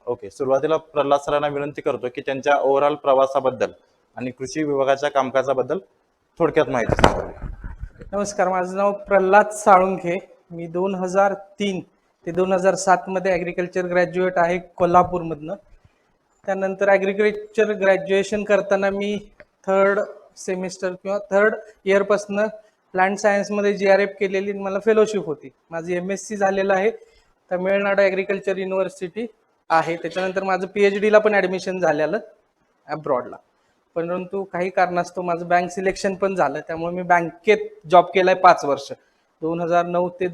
Okay, सुरुवातीला प्रल्हाद सरांना विनंती करतो की त्यांच्या ओव्हरऑल प्रवासाबद्दल आणि कृषी विभागाच्या कामकाजाबद्दल थोडक्यात माहिती सांगावी. नमस्कार, माझं नाव प्रल्हाद साळुंखे. मी 2003 ते 2007 मध्ये ॲग्रिकल्चर ग्रॅज्युएट आहे कोल्हापूरमधनं. त्यानंतर ॲग्रिकल्चर ग्रॅज्युएशन करताना मी थर्ड सेमिस्टर किंवा थर्ड इयरपासनं प्लांट सायन्समध्ये GRF केलेली मला फेलोशिप होती. माझी MSc झालेलं आहे तमिळनाडू ॲग्रिकल्चर युनिव्हर्सिटी आहे. त्याच्यानंतर माझं PhD ला पण ॲडमिशन झालेलं अब्रॉडला, परंतु काही कारणास्तव माझं बँक सिलेक्शन पण झालं. त्यामुळे मी बँकेत जॉब केलाय 5 वर्ष, 2009 ते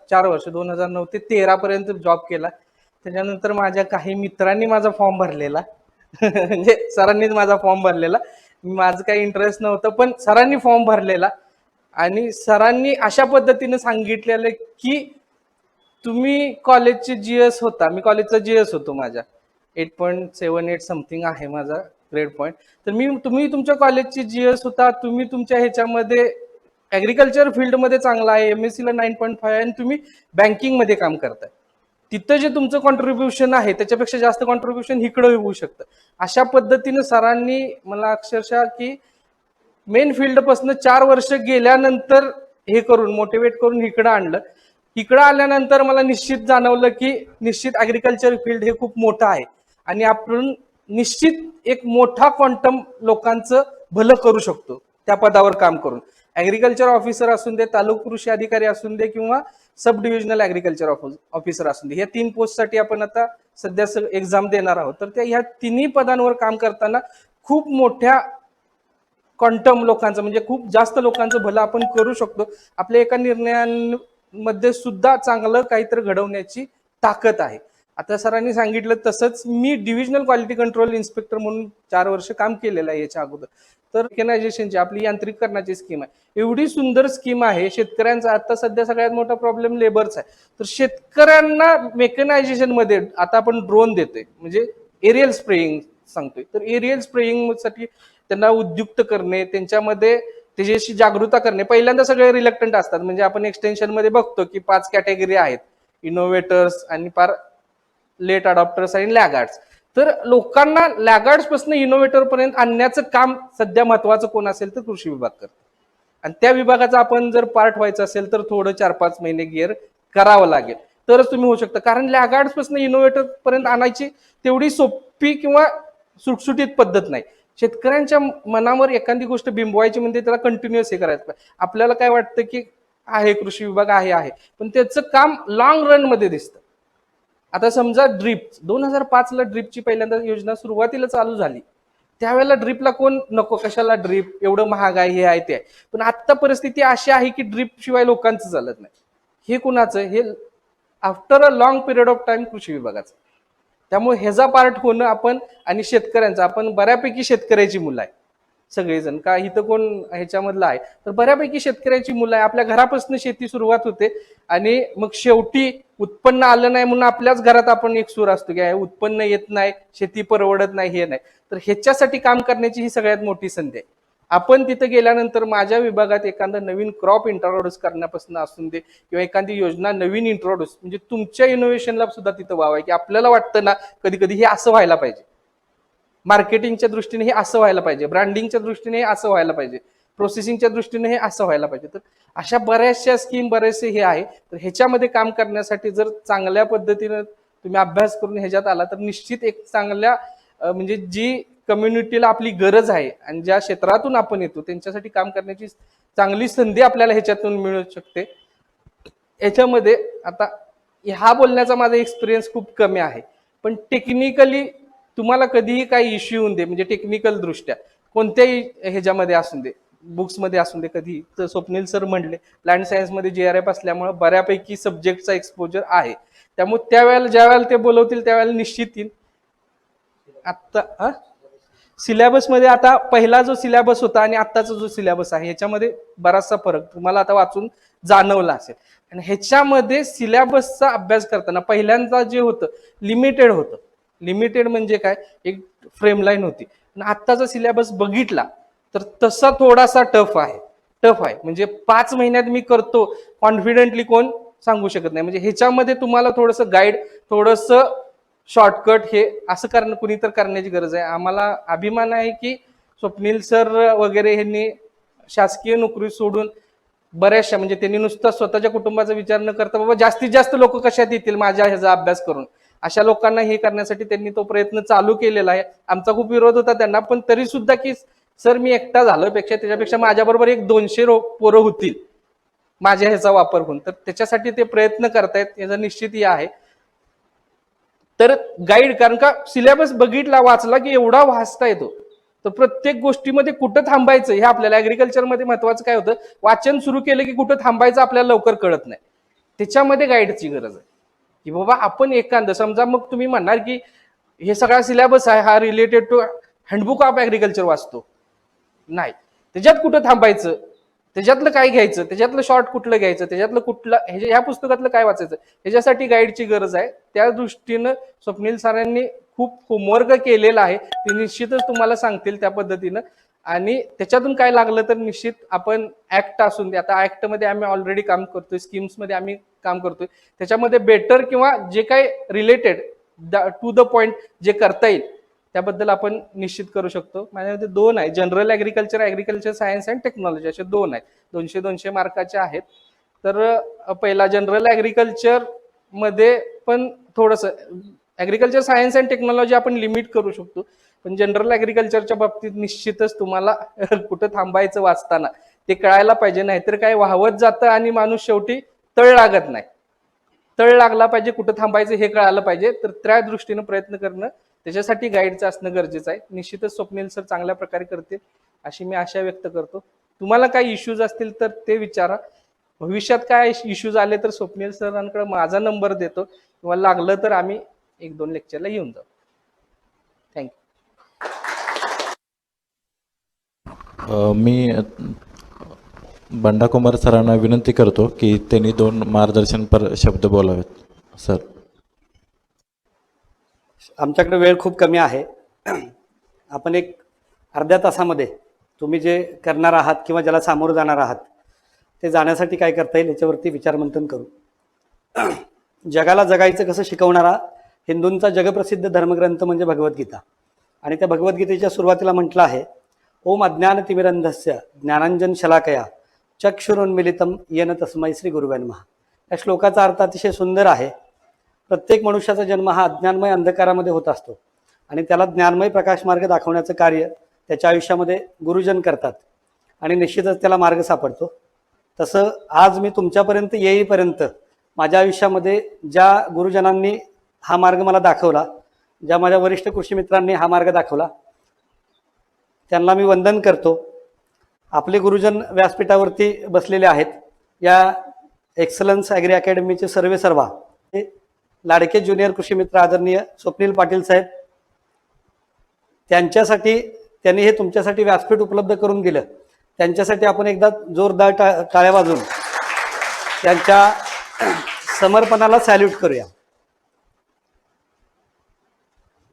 4 वर्ष, 2009 ते 13 पर्यंत जॉब केला. त्याच्यानंतर माझ्या काही मित्रांनी माझा फॉर्म भरलेला म्हणजे सरांनीच माझा फॉर्म भरलेला. माझं काही इंटरेस्ट नव्हतं, पण सरांनी फॉर्म भरलेला आणि सरांनी अशा पद्धतीने सांगितलेलं की तुम्ही कॉलेजचे GS होता, मी कॉलेजचा GS होतो, माझ्या 8.78 समथिंग आहे माझा ग्रेड पॉईंट. तर तुम्ही तुमच्या कॉलेजची GS होता, तुम्ही तुमच्या ह्याच्यामध्ये ॲग्रिकल्चर फील्डमध्ये चांगला आहे, MSc ला 9.5 आणि तुम्ही बँकिंगमध्ये काम करताय, तिथं जे तुमचं कॉन्ट्रीब्युशन आहे त्याच्यापेक्षा जास्त कॉन्ट्रीब्युशन इकडं होऊ शकतं. अशा पद्धतीनं सरांनी मला अक्षरशः की मेन फील्डपासून 4 वर्ष गेल्यानंतर हे करून मोटिवेट करून इकडं आणलं. इकडं आल्यानंतर मला निश्चित जाणवलं की निश्चित ॲग्रिकल्चर फील्ड हे खूप मोठं आहे आणि आपण निश्चित एक मोठा क्वांटम लोकांचं भलं करू शकतो त्या पदावर काम करून. ॲग्रिकल्चर ऑफिसर असून दे, तालुका कृषी अधिकारी असून दे किंवा सब डिव्हिजनल ॲग्रिकल्चर ऑफिसर असून दे, या 3 पोस्टसाठी आपण आता सध्या एक्झाम देणार आहोत. तर त्या ह्या तिन्ही पदांवर काम करताना खूप मोठ्या क्वांटम लोकांचं म्हणजे खूप जास्त लोकांचं भलं आपण करू शकतो. आपल्या एका निर्णयांमध्ये सुद्धा चांगलं काहीतरी घडवण्याची ताकद आहे. आता सरांनी सांगितलं तसंच मी डिव्हिजनल क्वालिटी कंट्रोल इन्स्पेक्टर म्हणून 4 वर्ष काम केलेलं आहे याच्या अगोदर. तर मेकॅनायझेशनची आपली यांत्रिकीकरणाची स्कीम आहे, एवढी सुंदर स्कीम आहे. शेतकऱ्यांचा आता सध्या सगळ्यात मोठा प्रॉब्लेम लेबरचा आहे. तर शेतकऱ्यांना मेकॅनायझेशन मध्ये आता आपण ड्रोन देतोय, म्हणजे एरियल स्प्रेइंग सांगतोय. तर एरियल स्प्रेइंग साठी त्यांना उद्युक्त करणे, त्यांच्यामध्ये त्याच्याशी जागृता करणे. पहिल्यांदा सगळे रिलक्टंट असतात, म्हणजे आपण एक्सटेन्शन मध्ये बघतो की 5 कॅटेगरी आहेत, इनोव्हेटर्स आणि फार लेट अडॉप्टर्स आणि लॅगार्ड्स. तर लोकांना लॅगार्ड्स पासून इनोव्हेटर पर्यंत आणण्याचं काम सध्या महत्वाचं कोण असेल तर कृषी विभाग करतो. आणि त्या विभागाचा आपण जर पार्ट व्हायचं असेल तर थोडं 4-5 महिने गिअर करावं लागेल, तरच तुम्ही होऊ शकता. कारण लॅगार्ड्स पासून इनोव्हेटर पर्यंत आणायची तेवढी सोपी किंवा सुटसुटीत पद्धत नाही. शेतकऱ्यांच्या मनावर एखादी गोष्ट बिंबवायची म्हणजे त्याला कंटिन्युअस हे करायचं. आपल्याला काय वाटतं की आहे कृषी विभाग आहे, पण त्याचं काम लॉंग रन मध्ये दिसतं. आता समजा ड्रीप 2005 ला ड्रीपची पहिल्यांदा योजना सुरुवातीला चालू झाली, त्यावेळेला ड्रीपला कोण नको, कशाला ड्रीप, एवढं महाग आहे, हे आहे ते आहे. पण आता परिस्थिती अशी आहे की ड्रीप शिवाय लोकांचं चालत नाही. हे कुणाचं, हे after a long period of time कृषी विभागाचं. त्यामुळे ह्याचा पार्ट होणं आपण आणि शेतकऱ्यांचा, आपण बऱ्यापैकी शेतकऱ्याची मुलं आहे सगळेजण, का इथं कोण ह्याच्यामधलं आहे तर बऱ्यापैकी शेतकऱ्याची मुलं आहे. आपल्या घरापासून शेती सुरुवात होते आणि मग शेवटी उत्पन्न आलं नाही म्हणून आपल्याच घरात आपण एक सूर असतो की उत्पन्न येत नाही, शेती परवडत नाही, हे नाही. तर ह्याच्यासाठी काम करण्याची ही सगळ्यात मोठी संधी आहे. आपण तिथं गेल्यानंतर माझ्या विभागात एखादा नवीन क्रॉप इंट्रोड्यूस करण्यापासून असून दे किंवा एखादी योजना नवीन इंट्रोड्यूस, म्हणजे तुमच्या इनोव्हेशनला सुद्धा तिथं वाव आहे की आपल्याला वाटतं ना कधी कधी हे असं व्हायला पाहिजे, मार्केटिंगच्या दृष्टीने हे असं व्हायला पाहिजे, ब्रँडिंगच्या दृष्टीने हे असं व्हायला पाहिजे, प्रोसेसिंगच्या दृष्टीने हे असं व्हायला पाहिजे. तर अशा बऱ्याचशा स्कीम, बरेचसे हे आहे. तर ह्याच्यामध्ये काम करण्यासाठी जर चांगल्या पद्धतीनं तुम्ही अभ्यास करून ह्याच्यात आला तर निश्चित एक चांगल्या म्हणजे जी कम्युनिटीला आपली गरज आहे आणि ज्या क्षेत्रातून आपण येतो त्यांच्यासाठी काम करण्याची चांगली संधी आपल्याला ह्याच्यातून मिळू शकते. याच्यामध्ये आता हा बोलण्याचा माझा एक्सपिरियन्स खूप कमी आहे, पण टेक्निकली तुम्हाला कधीही काही इश्यू होऊन दे, म्हणजे टेक्निकल दृष्ट्या कोणत्याही ह्याच्यामध्ये असून दे, बुक्समध्ये असून दे, कधी तर स्वप्नील सर म्हणले लँड सायन्समध्ये GRF असल्यामुळे बऱ्यापैकी सब्जेक्टचा एक्सपोजर आहे. त्यामुळे त्यावेळेला ज्या वेळेला ते बोलवतील त्यावेळेला निश्चित येईल. आता सिलेबसमध्ये आता पहिला जो सिलेबस होता आणि आत्ताचा जो सिलेबस आहे ह्याच्यामध्ये बराचसा फरक तुम्हाला आता वाचून जाणवला असेल. आणि ह्याच्यामध्ये सिलेबसचा अभ्यास करताना पहिल्यांदा जे होतं लिमिटेड होतं. लिमिटेड म्हणजे काय, एक फ्रेमलाईन होती. आणि आत्ताचा सिलेबस बघितला तर तसा थोडासा टफ आहे. म्हणजे 5 महिन्यात मी करतो कॉन्फिडेंटली कोण सांगू शकत नाही. म्हणजे ह्याच्यामध्ये तुम्हाला थोडंसं गाईड, थोडंसं शॉर्टकट हे असं करणं कुणी तर करण्याची गरज आहे. आम्हाला अभिमान आहे की स्वप्नील सर वगैरे यांनी शासकीय नोकरी सोडून बऱ्याचशा म्हणजे त्यांनी नुसतं स्वतःच्या कुटुंबाचा विचार न करता बाबा जास्तीत जास्त लोक कशात येतील माझ्या ह्याचा अभ्यास करून, अशा लोकांना हे करण्यासाठी त्यांनी तो प्रयत्न चालू केलेला आहे. आमचा खूप विरोध होता त्यांना, पण तरी सुद्धा की सर मी एकटा झालो पेक्षा त्याच्यापेक्षा माझ्याबरोबर एक 200 पोरं होतील माझ्या ह्याचा वापर होऊन, तर त्याच्यासाठी ते प्रयत्न करतायत, याचा निश्चित हे आहे. तर गाईड, कारण का सिलेबस बघितला वाचला की एवढा वाचता येतो, तर प्रत्येक गोष्टीमध्ये कुठं थांबायचं हे आपल्याला ऍग्रिकल्चरमध्ये महत्वाचं काय होतं, वाचन सुरू केलं की कुठं थांबायचं आपल्याला लवकर कळत नाही. त्याच्यामध्ये गाईडची गरज आहे की बाबा आपण एखादं समजा, मग तुम्ही म्हणणार की हे सगळा सिलेबस आहे हा related to handbook of agriculture वाचतो, नाही, त्याच्यात कुठं थांबायचं, त्याच्यातलं काय घ्यायचं, त्याच्यातलं शॉर्ट कुठलं घ्यायचं, त्याच्यातलं कुठलं ह्या पुस्तकातलं काय वाचायचं, ह्याच्यासाठी गाईडची गरज आहे. त्या दृष्टीनं स्वप्नील सरांनी खूप होमवर्क केलेला आहे, ते निश्चितच तुम्हाला सांगतील त्या पद्धतीनं. आणि त्याच्यातून काय लागलं तर निश्चित आपण ऍक्ट असून दे, आता ऍक्ट मध्ये आम्ही ऑलरेडी काम करतोय, स्कीम्स मध्ये आम्ही काम करतोय, त्याच्यामध्ये बेटर किंवा जे काही रिलेटेड टू द पॉइंट जे करता येईल त्याबद्दल आपण निश्चित करू शकतो. माझ्यामध्ये 2 आहे, general agriculture science and technology, असे 2 आहेत, 200 मार्काचे आहेत. तर पहिला जनरल ऍग्रिकल्चर मध्ये पण थोडस ऍग्रिकल्चर सायन्स अँड टेक्नॉलॉजी आपण लिमिट करू शकतो, पण जनरल ऍग्रिकल्चरच्या बाबतीत निश्चितच तुम्हाला कुठं थांबायचं वाचताना ते कळायला पाहिजे, नाहीतर काय वाहवत जातं आणि माणूस शेवटी तळ लागत नाही. तळ लागला पाहिजे, कुठं थांबायचं हे कळायला पाहिजे, तर त्या दृष्टीनं प्रयत्न करणं, त्याच्यासाठी गाईडचं असणं गरजेचं आहे. निश्चितच स्वप्नील सर चांगल्या प्रकारे करतील अशी मी आशा व्यक्त करतो. तुम्हाला काही इश्यूज असतील तर ते विचारा, भविष्यात काय इश्यूज आले तर स्वप्नील सरांकडे माझा नंबर देतो, किंवा लागलं तर आम्ही 1-2 लेक्चरला येऊन जाऊ. थँक्यू. मी बंडाकुमार सरांना विनंती करतो की त्यांनी 2 मार्गदर्शनपर शब्द बोलावेत. सर, आमच्याकडे वेळ खूप कमी आहे. आपण एक अर्ध्या तासामध्ये तुम्ही जे करणार आहात किंवा ज्याला सामोरं जाणार आहात ते जाण्यासाठी काय करता येईल याच्यावरती विचारमंथन करू. जगाला जगायचं कसं शिकवणारा हिंदूंचा जगप्रसिद्ध धर्मग्रंथ म्हणजे भगवद्गीता, आणि त्या भगवद्गीतेच्या सुरुवातीला म्हटलं आहे, ओम अज्ञानतिमिरंधस्य ज्ञानांजन शलाकया चक्षुरुन्मिलितं येन तस्मै श्री गुरुवे नमः. या श्लोकाचा अर्थ अतिशय सुंदर आहे. प्रत्येक मनुष्याचा जन्म हा अज्ञानमय अंधकारामध्ये होत असतो, आणि त्याला ज्ञानमय प्रकाश मार्ग दाखवण्याचं कार्य त्याच्या आयुष्यामध्ये गुरुजन करतात, आणि निश्चितच त्याला मार्ग सापडतो. तसं आज मी तुमच्यापर्यंत येईपर्यंत माझ्या आयुष्यामध्ये ज्या गुरुजनांनी हा मार्ग मला दाखवला, ज्या माझ्या वरिष्ठ कृषी मित्रांनी हा मार्ग दाखवला, त्यांना मी वंदन करतो. आपले गुरुजन व्यासपीठावरती बसलेले आहेत. या एक्सलन्स ॲग्री अकॅडमीचे सर्वेसर्वा लाडके ज्युनियर कृषी मित्र आदरणीय स्वप्नील पाटील साहेब, त्यांच्यासाठी त्यांनी हे तुमच्यासाठी व्यासपीठ उपलब्ध करून दिलं, त्यांच्यासाठी आपण एकदा जोरदार टाळ्या वाजवून त्यांच्या समर्पणाला सॅल्यूट करूया.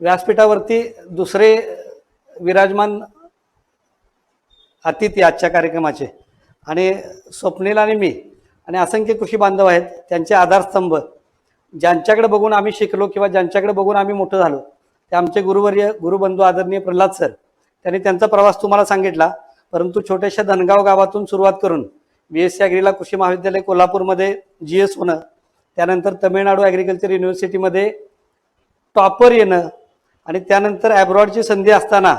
व्यासपीठावरती दुसरे विराजमान अतिथी आजच्या कार्यक्रमाचे, आणि स्वप्नील आणि मी आणि असंख्य कृषी बांधव आहेत, त्यांचे आधारस्तंभ, ज्यांच्याकडे बघून आम्ही शिकलो किंवा ज्यांच्याकडे बघून आम्ही मोठं झालो, ते आमचे गुरुवर्य गुरुबंधू आदरणीय प्रल्हाद सर. त्यांनी त्यांचा प्रवास तुम्हाला सांगितला, परंतु छोट्याशा धनगाव गावातून सुरुवात करून BSc ॲग्रीला कृषी महाविद्यालय कोल्हापूरमध्ये GS होणं, त्यानंतर तमिळनाडू ॲग्रिकल्चर युनिव्हर्सिटीमध्ये टॉपर येणं, आणि त्यानंतर ॲब्रॉडची संधी असताना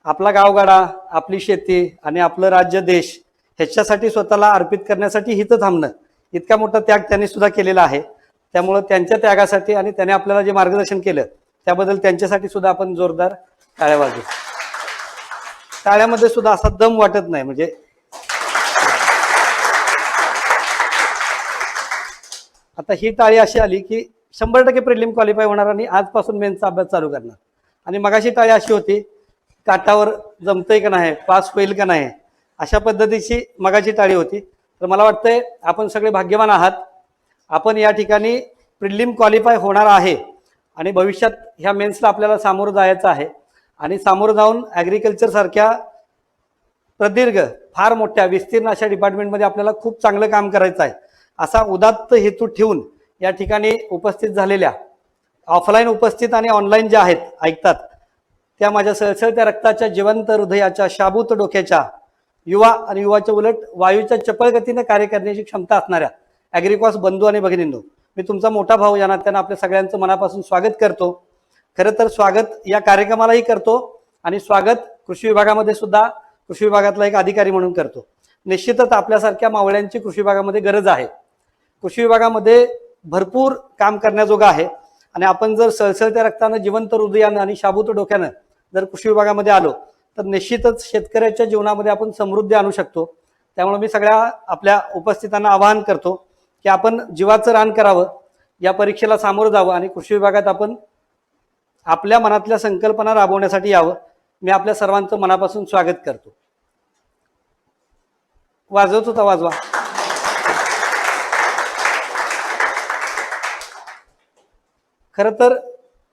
आपला गावगाडा, आपली शेती आणि आपलं राज्य देश ह्याच्यासाठी स्वतःला अर्पित करण्यासाठी हिथं थांबणं, इतका मोठा त्याग त्यांनी सुद्धा केलेला आहे. त्यामुळं त्यांच्या त्यागासाठी आणि त्याने आपल्याला जे मार्गदर्शन केलं त्याबद्दल त्यांच्यासाठी सुद्धा आपण जोरदार टाळ्या वाजवू. टाळ्यामध्ये सुद्धा असा दम वाटत नाही. म्हणजे आता ही टाळी अशी आली की 100% प्रिलिम क्वालिफाय होणार आणि आजपासून मेन्सचा अभ्यास चालू करणार. आणि मगाशी टाळी अशी होती, काठावर जमतंय का नाही, पास होईल का नाही, अशा पद्धतीची मगाची टाळी होती. तर मला वाटतंय आपण सगळे भाग्यवान आहात. आपण या ठिकाणी प्रिलिम क्वालिफाय होणार आहे, आणि भविष्यात ह्या मेन्सला आपल्याला सामोरं जायचं आहे, आणि सामोरं जाऊन ॲग्रिकल्चर सारख्या प्रदीर्घ फार मोठ्या विस्तीर्ण अशा डिपार्टमेंटमध्ये आपल्याला खूप चांगलं काम करायचं आहे, असा उदात्त हेतू ठेवून या ठिकाणी उपस्थित झालेल्या ऑफलाईन उपस्थित आणि ऑनलाईन जे आहेत ऐकतात त्या माझ्या सळसळत्या रक्ताच्या जिवंत हृदयाच्या शाबूत डोक्याच्या युवा आणि युवाच्या उलट वायूच्या चपळ गतीने कार्य करण्याची क्षमता असणाऱ्या ॲग्रिकॉस बंधू आणि भगिनींनो, मी तुमचा मोठा भाऊ या नात्यानं आपल्या सगळ्यांचं मनापासून स्वागत करतो. खरं तर स्वागत या कार्यक्रमालाही करतो आणि स्वागत कृषी विभागामध्ये सुद्धा कृषी विभागातला एक अधिकारी म्हणून करतो. निश्चितच आपल्यासारख्या मावळ्यांची कृषी विभागामध्ये गरज आहे. कृषी विभागामध्ये भरपूर काम करण्याजोगं आहे आणि आपण जर सळसळत्या रक्तानं जिवंत हृदयानं आणि शाबूत डोक्यानं जर कृषी विभागामध्ये आलो तर निश्चितच शेतकऱ्याच्या जीवनामध्ये आपण समृद्धी आणू शकतो. त्यामुळे मी सगळ्या आपल्या उपस्थितांना आवाहन करतो की आपण जीवाचं रान करावं, या परीक्षेला सामोरं जावं आणि कृषी विभागात आपण आपल्या मनातल्या संकल्पना राबवण्यासाठी यावं. मी आपल्या सर्वांचं मनापासून स्वागत करतो. वाजवत होता वाजवा. खरं तर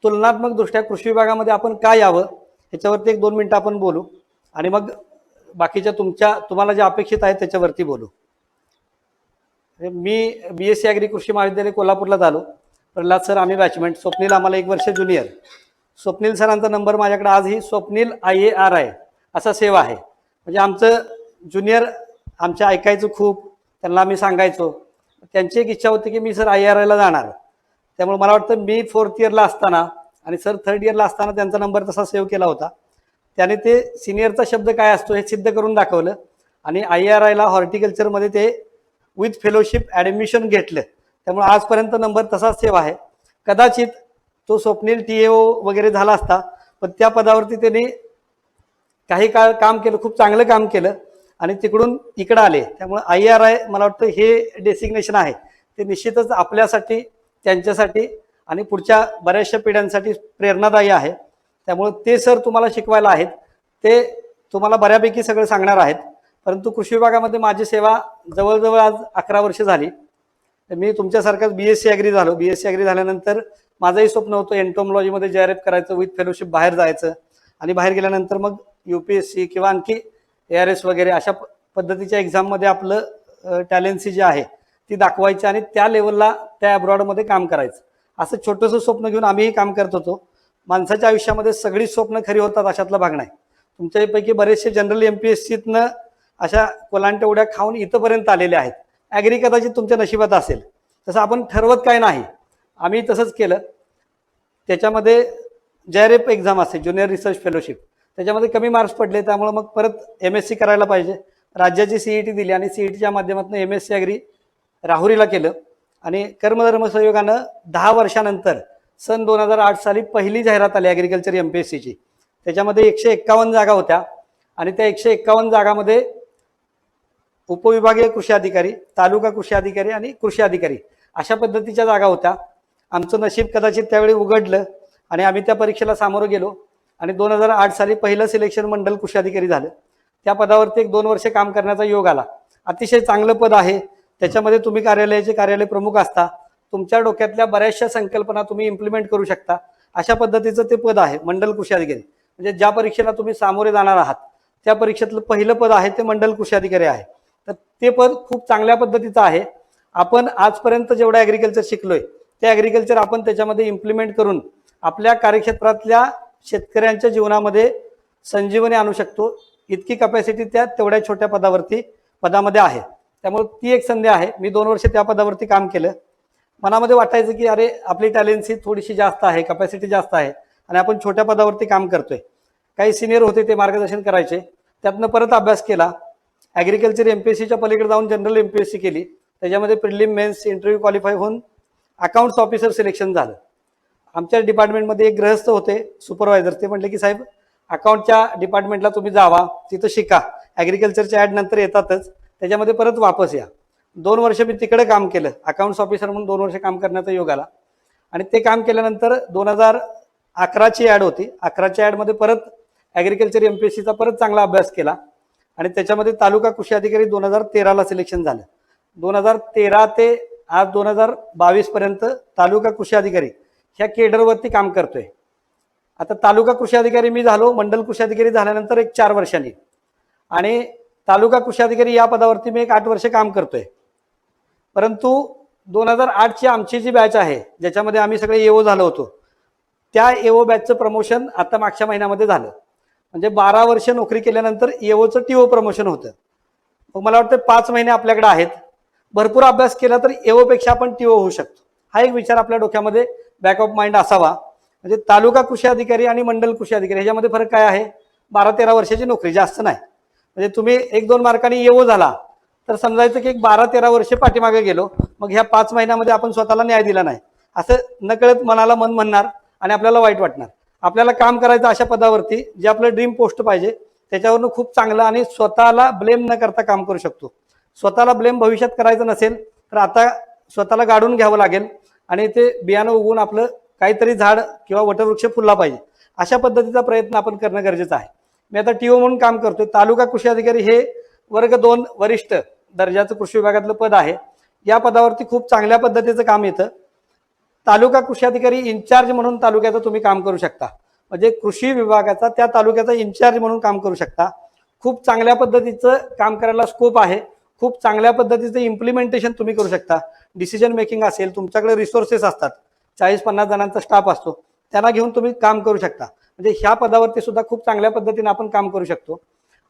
तुलनात्मक दृष्ट्या कृषी विभागामध्ये आपण काय यावं ह्याच्यावरती 1-2 मिनिटं आपण बोलू आणि मग बाकीच्या तुम्हाला जे अपेक्षित आहे त्याच्यावरती बोलू. मी BSc ॲग्री कृषी महाविद्यालय कोल्हापूरला झालो. प्रल्हाद सर आम्ही बॅचमेंट, स्वप्नील आम्हाला 1 वर्ष ज्युनियर. स्वप्नील सरांचा नंबर माझ्याकडे आजही स्वप्नील IARI असा सेवा आहे. म्हणजे आमचं ज्युनियर आमच्या ऐकायचं खूप, त्यांना आम्ही सांगायचो. त्यांची एक इच्छा होती की मी सर IARIला जाणार. त्यामुळे मला वाटतं मी 4th इयरला असताना आणि सर 3rd इयरला असताना त्यांचा नंबर तसा सेव्ह केला होता. त्याने ते सिनियरचा शब्द काय असतो हे सिद्ध करून दाखवलं आणि IARIला हॉर्टिकल्चरमध्ये ते विथ फेलोशिप ॲडमिशन घेतलं. त्यामुळे आजपर्यंत नंबर तसाच सेव्ह आहे. कदाचित तो स्वप्नील TAO वगैरे झाला असता, पण त्या पदावरती त्यांनी काही काळ काम केलं, खूप चांगलं काम केलं आणि तिकडून इकडं आले. त्यामुळे IARI मला वाटतं हे डेसिग्नेशन आहे ते निश्चितच आपल्यासाठी, त्यांच्यासाठी आणि पुढच्या बऱ्याचशा पिढ्यांसाठी प्रेरणादायी आहे. त्यामुळे ते सर तुम्हाला शिकवायला आहेत, ते तुम्हाला बऱ्यापैकी सगळं सांगणार आहेत. परंतु कृषी विभागामध्ये माझी सेवा जवळजवळ आज 11 वर्ष झाली. मी तुमच्यासारखाच BSc ॲग्री झालो. BSc ॲग्री झाल्यानंतर माझंही स्वप्न होतं एन्टोमॉलॉजीमध्ये JRF करायचं, विथ फेलोशिप बाहेर जायचं आणि बाहेर गेल्यानंतर मग UPSC किंवा आणखी ARS वगैरे अशा पद्धतीच्या एक्झाममध्ये आपलं टॅलेन्सी जी आहे ती दाखवायची आणि त्या लेवलला त्या अब्रॉडमध्ये काम करायचं. असं छोटंसं स्वप्न घेऊन आम्हीही काम करत होतो. माणसाच्या आयुष्यामध्ये सगळी स्वप्न खरी होतात अशातला भाग नाही. तुमच्यापैकी बरेचसे जनरल MPSCतनं अशा कोलांट्या उड्या खाऊन इथंपर्यंत आलेले आहेत. ॲग्री कदाचित तुमच्या नशिबात असेल. तसं आपण ठरवत काय नाही, आम्ही तसंच केलं. त्याच्यामध्ये JRF एक्झाम असते, ज्युनियर रिसर्च फेलोशिप, त्याच्यामध्ये कमी मार्क्स पडले. त्यामुळे मग परत MSc करायला पाहिजे. राज्याची CET दिली आणि CETच्या माध्यमातून MSc ॲग्री राहुरीला केलं आणि कर्मधर्म संयोगानं 10 वर्षानंतर सन 2008 साली पहिली जाहिरात आली ॲग्रिकल्चर MPSCची. त्याच्यामध्ये 151 जागा होत्या आणि त्या 151 जागामध्ये उपविभागीय कृषी अधिकारी, तालुका कृषी अधिकारी आणि कृषी अधिकारी अशा पद्धतीच्या जागा होत्या. आमचं नशीब कदाचित त्यावेळी उघडलं आणि आम्ही त्या परीक्षेला सामोरं गेलो आणि 2008 साली पहिलं सिलेक्शन मंडल कृषी अधिकारी झालं. त्या पदावरती 1-2 वर्ष काम करण्याचा योग आला. अतिशय चांगलं पद आहे. त्याच्यामध्ये तुम्ही कार्यालय प्रमुख असता. तुमच्या डोक्यातल्या बऱ्याचशा संकल्पना तुम्ही इम्प्लिमेंट करू शकता. अशा पद्धतीचं ते पद आहे मंडल कृषी अधिकारी. म्हणजे ज्या परीक्षेला तुम्ही सामोरे जाणार आहात त्या परीक्षेतलं पहिलं पद आहे ते मंडल कृषी अधिकारी आहे. तर ते पद खूप चांगल्या पद्धतीचं आहे. आपण आजपर्यंत जेवढं ॲग्रिकल्चर शिकलोय ते ॲग्रिकल्चर आपण त्याच्यामध्ये इम्प्लिमेंट करून आपल्या कार्यक्षेत्रातल्या शेतकऱ्यांच्या जीवनामध्ये संजीवनी आणू शकतो. इतकी कपॅसिटी त्या तेवढ्या छोट्या पदामध्ये आहे. त्यामुळे ती एक संधी आहे. मी 2 वर्ष त्या पदावरती काम केलं. मनामध्ये वाटायचं की अरे आपली टॅलेन्सी थोडीशी जास्त आहे, कपॅसिटी जास्त आहे आणि आपण छोट्या पदावरती काम करतोय. काही सिनियर होते ते मार्गदर्शन करायचे. त्यातनं परत अभ्यास केला. ॲग्रिकल्चर MPSCच्या पलीकडे जाऊन जनरल MPSC केली. त्याच्यामध्ये प्रिलिम मेन्स इंटरव्ह्यू क्वालिफाय होऊन अकाउंट्स ऑफिसर सिलेक्शन झालं. आमच्या डिपार्टमेंटमध्ये एक गृहस्थ होते सुपरवायझर. ते म्हटले की साहेब अकाउंटच्या डिपार्टमेंटला तुम्ही जावा, तिथं शिका, ॲग्रिकल्चरच्या ॲड नंतर येतातच, त्याच्यामध्ये परत वापस या. 2 वर्ष मी तिकडे काम केलं. अकाउंट्स ऑफिसर म्हणून 2 वर्ष काम करण्याचा योग आला आणि ते काम केल्यानंतर 2011ची ॲड होती. 11च्या ॲडमध्ये परत ॲग्रिकल्चर MPSCचा परत चांगला अभ्यास केला आणि त्याच्यामध्ये तालुका कृषी अधिकारी 2013ला सिलेक्शन झालं. 2013 ते आज 2022 पर्यंत तालुका कृषी अधिकारी ह्या केडरवरती काम करतोय. आता तालुका कृषी अधिकारी मी झालो, मंडल कृषी अधिकारी झाल्यानंतर एक 4 वर्षांनी आणि तालुका कृषी अधिकारी या पदावरती मी एक 8 वर्ष काम करतोय. परंतु 2008ची आमची जी बॅच आहे ज्याच्यामध्ये आम्ही सगळे EO झालो होतो त्या एओ बॅचचं प्रमोशन आता मागच्या महिन्यामध्ये झालं. म्हणजे 12 वर्ष नोकरी केल्यानंतर एओचं टीओ प्रमोशन होतं. मग मला वाटतं 5 महिने आपल्याकडे आहेत, भरपूर अभ्यास केला तर एओपेक्षा आपण टीओ होऊ शकतो. हा एक विचार आपल्या डोक्यामध्ये बॅक ऑफ माइंड असावा. म्हणजे तालुका कृषी अधिकारी आणि मंडल कृषी अधिकारी ह्याच्यामध्ये फरक काय आहे? 12-13 वर्षाची नोकरी, जास्त नाही. म्हणजे तुम्ही 1-2 मार्कांनी एओ झाला तर समजायचं की एक 12-13 वर्षे पाठीमागे गेलो, मग ह्या 5 महिन्यामध्ये आपण स्वतःला न्याय दिला नाही असं नकळत मनाला मन म्हणणार आणि आपल्याला वाईट वाटणार. आपल्याला काम करायचं अशा पदावरती जे आपलं ड्रीम पोस्ट पाहिजे त्याच्यावरनं खूप चांगलं आणि स्वतःला ब्लेम न करता काम करू शकतो. स्वतःला ब्लेम भविष्यात करायचं नसेल तर आता स्वतःला गाडून घ्यावं लागेल आणि ते बियाणं उगवून आपलं काहीतरी झाड किंवा वटवृक्ष फुलला पाहिजे, अशा पद्धतीचा प्रयत्न आपण करणं गरजेचं आहे. मी आता टीओ म्हणून काम करतोय. तालुका कृषी अधिकारी हे वर्ग 2 वरिष्ठ दर्जाचं कृषी विभागातलं पद आहे. या पदावरती खूप चांगल्या पद्धतीचं काम येतं. तालुका कृषी अधिकारी इन्चार्ज म्हणून तालुक्याचं तुम्ही काम करू शकता. म्हणजे कृषी विभागाचा त्या तालुक्याचा इन्चार्ज म्हणून काम करू शकता. खूप चांगल्या पद्धतीचं काम करायला स्कोप आहे. खूप चांगल्या पद्धतीचं इम्प्लिमेंटेशन तुम्ही करू शकता. डिसिजन मेकिंग असेल, तुमच्याकडे रिसोर्सेस असतात, 40-50 जणांचा स्टाफ असतो, त्यांना घेऊन तुम्ही काम करू शकता. म्हणजे ह्या पदावरती सुद्धा खूप चांगल्या पद्धतीने आपण काम करू शकतो.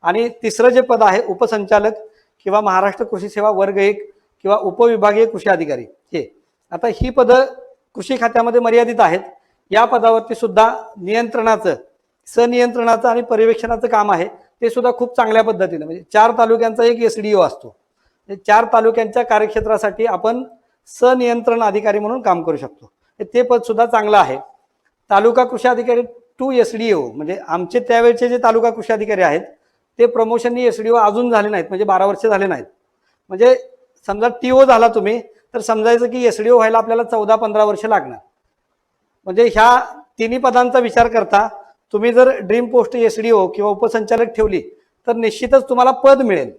आणि तिसरं जे पद आहे उपसंचालक किंवा महाराष्ट्र कृषी सेवा वर्ग 1 किंवा उपविभागीय कृषी अधिकारी, हे आता ही पदं कृषी खात्यामध्ये मर्यादित आहेत. या पदावरती सुद्धा नियंत्रणाचं, सनियंत्रणाचं आणि पर्यवेक्षणाचं काम आहे. ते सुद्धा खूप चांगल्या पद्धतीने, म्हणजे 4 तालुक्यांचा एक एसडीओ असतो. 4 तालुक्यांच्या कार्यक्षेत्रासाठी आपण सनियंत्रण अधिकारी म्हणून काम करू शकतो. ते पद सुद्धा चांगलं आहे. तालुका कृषी अधिकारी टू एसडीओ, म्हणजे आमचे त्यावेळचे जे तालुका कृषी अधिकारी आहेत ते प्रमोशननी एसडीओ अजून झाले नाहीत, म्हणजे 12 वर्ष झाले नाहीत. म्हणजे समजा टीओ झाला तुम्ही तर समजायचं की एसडीओ व्हायला आपल्याला 14-15 वर्ष लागणार. म्हणजे ह्या तिन्ही पदांचा विचार करता तुम्ही जर ड्रीम पोस्ट एसडीओ किंवा उपसंचालक ठेवली तर निश्चितच तुम्हाला पद मिळेल.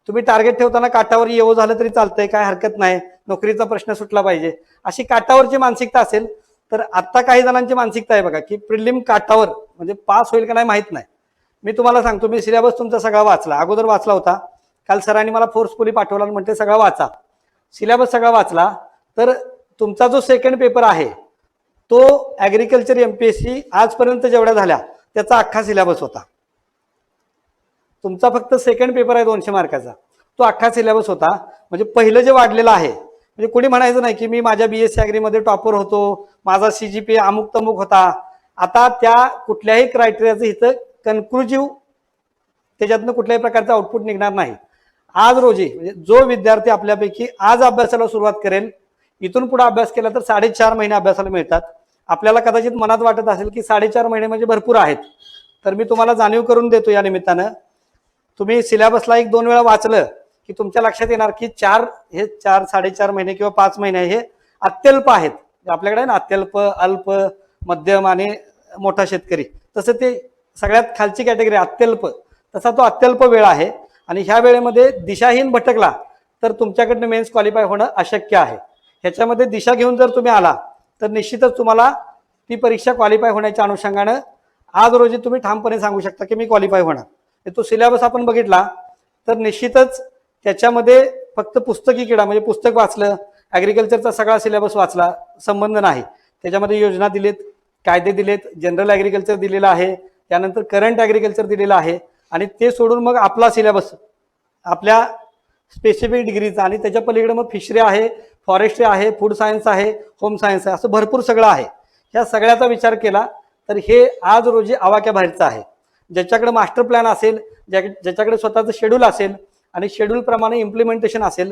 तुम्ही टार्गेट ठेवताना काटावर येऊ झालं तरी चालतंय, काय हरकत नाही, नोकरीचा प्रश्न सुटला पाहिजे अशी काटावरची मानसिकता असेल तर आता काही जणांची मानसिकता आहे बघा की प्रिलिम काटावर, म्हणजे पास होईल का नाही माहित नाही. मी तुम्हाला सांगतो, मी सिलेबस तुमचा सगळा वाचला, अगोदर वाचला होता. काल सरांनी मला फोर्सफुली पाठवला आणि म्हणते सगळा वाचा. सिलेबस सगळा वाचला तर तुमचा जो सेकंड पेपर आहे तो ॲग्रिकल्चर एमपीएससी आजपर्यंत जेवढ्या झाल्या त्याचा अख्खा सिलेबस होता. तुमचा फक्त सेकंड पेपर आहे 200 मार्काचा, तो अख्खा सिलेबस होता. म्हणजे पहिलं जे वाढलेलं आहे, म्हणजे कोणी म्हणायचं नाही की मी माझ्या बीएससी ॲग्रीमध्ये टॉपर होतो, माझा सीजीपी अमुक तमुक होता. आता त्या कुठल्याही क्रायटेरियाचं इथं कन्क्लुजिव्ह त्याच्यातनं कुठल्याही प्रकारचं आउटपुट निघणार नाही. आज रोजी म्हणजे जो विद्यार्थी आपल्यापैकी आज अभ्यासाला सुरुवात करेल, इथून पुढे अभ्यास केला तर 4.5 महिने अभ्यासाला मिळतात. आपल्याला कदाचित मनात वाटत असेल की 4.5 महिने म्हणजे भरपूर आहेत, तर मी तुम्हाला जाणीव करून देतो या निमित्तानं. तुम्ही सिलेबसला 1-2 वेळा वाचलं की तुमच्या लक्षात येणार की 4-4.5 महिने किंवा 5 महिने हे अत्यल्प आहेत. आपल्याकडे ना अत्यल्प, अल्प, मध्यम आणि मोठा शेतकरी, तसं ते सगळ्यात खालची कॅटेगरी अत्यल्प, तसा तो अत्यल्प वेळ आहे. आणि ह्या वेळेमध्ये दिशाहीन भटकला तर तुमच्याकडनं मेन्स क्वालिफाय होणं अशक्य आहे. ह्याच्यामध्ये दिशा घेऊन जर तुम्ही आला तर निश्चितच तुम्हाला ती परीक्षा क्वालिफाय होण्याच्या अनुषंगानं आज रोजी तुम्ही ठामपणे सांगू शकता की मी क्वालिफाय होणार. तो सिलेबस आपण बघितला तर निश्चितच त्याच्यामध्ये फक्त पुस्तकी किडा, म्हणजे पुस्तक वाचलं, ॲग्रिकल्चरचा सगळा सिलेबस वाचला संबंध नाही. त्याच्यामध्ये योजना दिलेत, कायदे दिलेत, जनरल ॲग्रिकल्चर दिलेलं आहे, त्यानंतर करंट ॲग्रिकल्चर दिलेलं आहे. आणि ते सोडून मग आपला सिलेबस आपल्या स्पेसिफिक डिग्रीचा, आणि त्याच्या पलीकडे मग फिशरी आहे, फॉरेस्ट्री आहे, फूड सायन्स आहे, होम सायन्स आहे, असं भरपूर सगळं आहे. ह्या सगळ्याचा विचार केला तर हे आज रोजी आवाक्या बाहेरचं आहे. ज्याच्याकडे मास्टर प्लॅन असेल, ज्याच्याकडे स्वतःचं शेड्यूल असेल आणि शेड्यूलप्रमाणे इम्प्लिमेंटेशन असेल,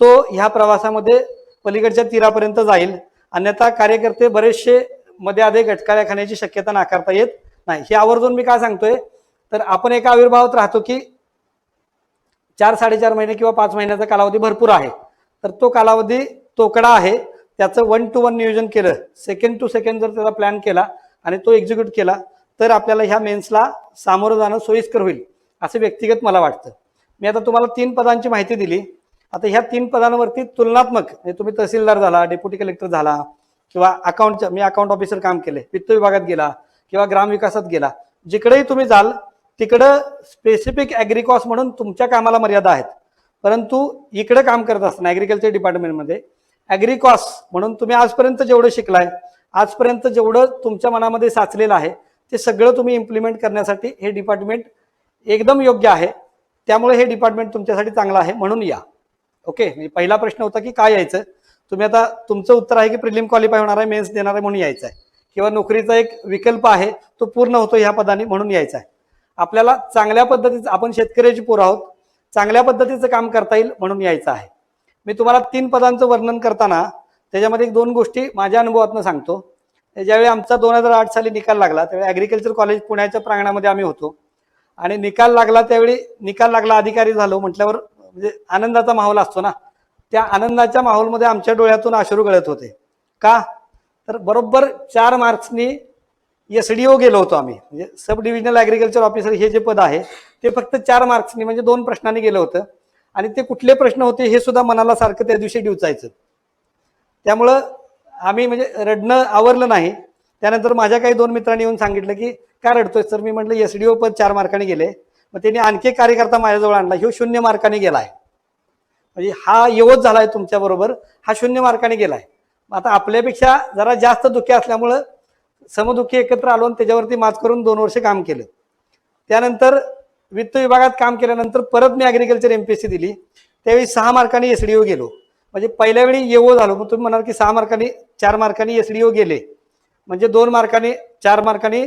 तो ह्या प्रवासामध्ये पलीकडच्या तीरापर्यंत जाईल. अन्यथा कार्यकर्ते बरेचसे मध्ये आधे गटकाळ्या खाण्याची शक्यता नाकारता येत नाही. हे आवर्जून मी काय सांगतोय तर आपण एका आविर्भावात राहतो की 4-4.5 महिने किंवा 5 महिन्याचा कालावधी भरपूर आहे, तर तो कालावधी तोकडा आहे. त्याचं 1-to-1 नियोजन केलं, सेकंड टू सेकंड जर त्याचा प्लॅन केला आणि तो एक्झिक्यूट केला तर आपल्याला ह्या मेन्सला सामोरं जाणं सोयीस्कर होईल असं व्यक्तिगत मला वाटतं. मी आता तुम्हाला 3 पदांची माहिती दिली. आता ह्या 3 पदांवरती तुलनात्मक, तुम्ही तहसीलदार झाला, डेप्युटी कलेक्टर झाला किंवा अकाउंटच्या, मी अकाउंट ऑफिसर काम केले, वित्त विभागात गेला किंवा ग्रामविकासात गेला, जिकडेही तुम्ही जाल तिकडं स्पेसिफिक ॲग्रिकॉस म्हणून तुमच्या कामाला मर्यादा आहेत. परंतु इकडे काम करत असताना ॲग्रिकल्चर डिपार्टमेंटमध्ये ॲग्रिकॉस म्हणून तुम्ही आजपर्यंत जेवढं शिकलाय आजपर्यंत जेवढं तुमच्या मनामध्ये साचलेलं आहे ते सगळं तुम्ही इम्प्लिमेंट करण्यासाठी हे डिपार्टमेंट एकदम योग्य आहे. त्यामुळे हे डिपार्टमेंट तुमच्यासाठी चांगलं आहे म्हणून या. ओके, म्हणजे पहिला प्रश्न होता की काय यायचं. तुम्ही आता तुमचं उत्तर आहे की प्रिलिम क्वालिफाय होणार आहे, मेन्स देणार आहे म्हणून यायचं आहे, किंवा नोकरीचा एक विकल्प आहे तो पूर्ण होतो ह्या पदाने म्हणून यायचं आहे. आपल्याला चांगल्या पद्धतीचं, आपण शेतकऱ्याची पोरं आहोत, चांगल्या पद्धतीचं काम करता येईल म्हणून यायचं आहे. मी तुम्हाला 3 पदांचं वर्णन करताना त्याच्यामध्ये 2 गोष्टी माझ्या अनुभवातून सांगतो. ज्यावेळी आमचा 2008 साली निकाल लागला त्यावेळी ॲग्रिकल्चर कॉलेज पुण्याच्या प्रांगणामध्ये आम्ही होतो आणि निकाल लागला त्यावेळी निकाल लागला अधिकारी झालो म्हटल्यावर म्हणजे आनंदाचा माहोल असतो ना. त्या आनंदाच्या माहोलमध्ये आमच्या डोळ्यातून अश्रू गळत होते. का तर बरोबर 4 मार्क्सनी SDO गेलो होतो आम्ही, म्हणजे सब डिव्हिजनल ॲग्रिकल्चर ऑफिसर हे जे पद आहे ते फक्त 4 मार्क्सनी म्हणजे 2 प्रश्नांनी गेलं होतं. आणि ते कुठले प्रश्न होते हे सुद्धा मनाला सारखं त्या दिवशी डिवचायचं. त्यामुळं आम्ही म्हणजे रडणं आवरलं नाही. त्यानंतर माझ्या काही 2 मित्रांनी येऊन सांगितलं की का रडतोय सर. मी म्हटलं SDO पद 4 मार्काने गेले. मग त्यांनी आणखी कार्यकर्ता माझ्याजवळ आणला, ह्यो 0 मार्काने गेलाय, म्हणजे हा येवत झालाय तुमच्या बरोबर, हा 0 मार्काने गेलाय. आता आपल्यापेक्षा जरा जास्त दुःखी असल्यामुळं समदुःखी एकत्र आलो आणि त्याच्यावरती मात करून 2 वर्ष काम केलं. त्यानंतर वित्त विभागात काम केल्यानंतर परत मी ॲग्रिकल्चर MPSC दिली. त्यावेळी 6 मार्कांनी SDO गेलो, म्हणजे पहिल्या वेळी येवो झालो. मग तुम्ही म्हणाल की 6 मार्कांनी 4 मार्कांनी SDO गेले म्हणजे 2 मार्कांनी 4 मार्कांनी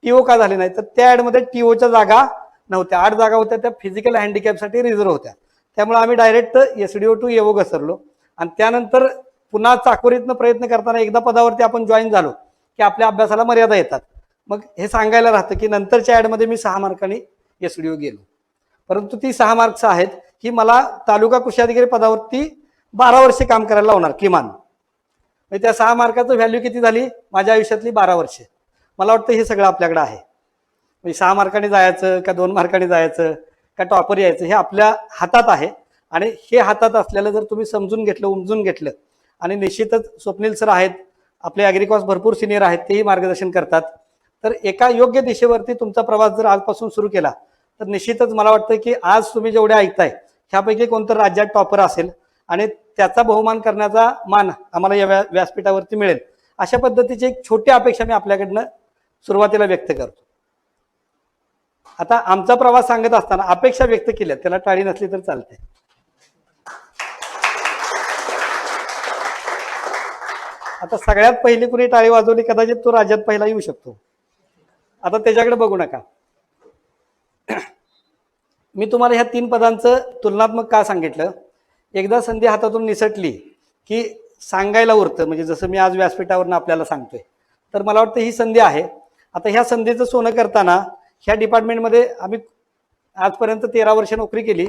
TO का झाले नाही, तर त्या ॲडमध्ये TOच्या जागा नव्हत्या. 8 जागा होत्या त्या फिजिकल हँडिकॅपसाठी रिझर्व होत्या. त्यामुळे आम्ही डायरेक्ट SDO टू येवो घसरलो. आणि त्यानंतर पुन्हा चाकोरीतनं प्रयत्न करताना एकदा पदावरती आपण जॉईन झालो की आपल्या अभ्यासाला मर्यादा येतात. मग हे सांगायला राहतं की नंतरच्या ॲडमध्ये मी 6 मार्कांनी SDO गेलो. परंतु ती 6 मार्क्स आहेत ही मला तालुका कृषी अधिकारी पदावरती 12 वर्षे काम करायला लावणार किमान. म्हणजे त्या 6 मार्काचं व्हॅल्यू किती झाली माझ्या आयुष्यातली 12 वर्षे. मला वाटतं हे सगळं आपल्याकडे आहे. म्हणजे 6 मार्कांनी जायचं का 2 मार्कांनी जायचं का टॉपर यायचं हे आपल्या हातात आहे. आणि हे हातात असलेलं जर तुम्ही समजून घेतलं, उमजून घेतलं, आणि निश्चितच स्वप्नील सर आहेत आपले ॲग्रिकॉस भरपूर सिनियर आहेत, तेही मार्गदर्शन करतात, तर एका योग्य दिशेवरती तुमचा प्रवास जर आजपासून सुरू केला तर निश्चितच मला वाटतं की आज तुम्ही जेवढे ऐकताय ह्यापैकी कोणतं राज्यात टॉपर असेल आणि त्याचा बहुमान करण्याचा मान आम्हाला या व्यासपीठावरती मिळेल. अशा पद्धतीची एक छोटी अपेक्षा मी आपल्याकडनं सुरुवातीला व्यक्त करतो. आता आमचा प्रवास सांगत असताना अपेक्षा व्यक्त केल्या त्याला टाळी नसली तर चालते. आता सगळ्यात पहिली कुणी टाळी वाजवली कदाचित तो राज्यात पहिला येऊ शकतो. आता त्याच्याकडे बघू नका. मी तुम्हाला ह्या 3 पदांचं तुलनात्मक का सांगितलं. एकदा संधी हातातून निसटली की सांगायला उरतं, म्हणजे जसं मी आज व्यासपीठावरून आपल्याला सांगतोय, तर मला वाटतं ही संधी आहे. आता ह्या संधीचं सोनं करताना ह्या डिपार्टमेंटमध्ये आम्ही आजपर्यंत 13 वर्ष नोकरी केली.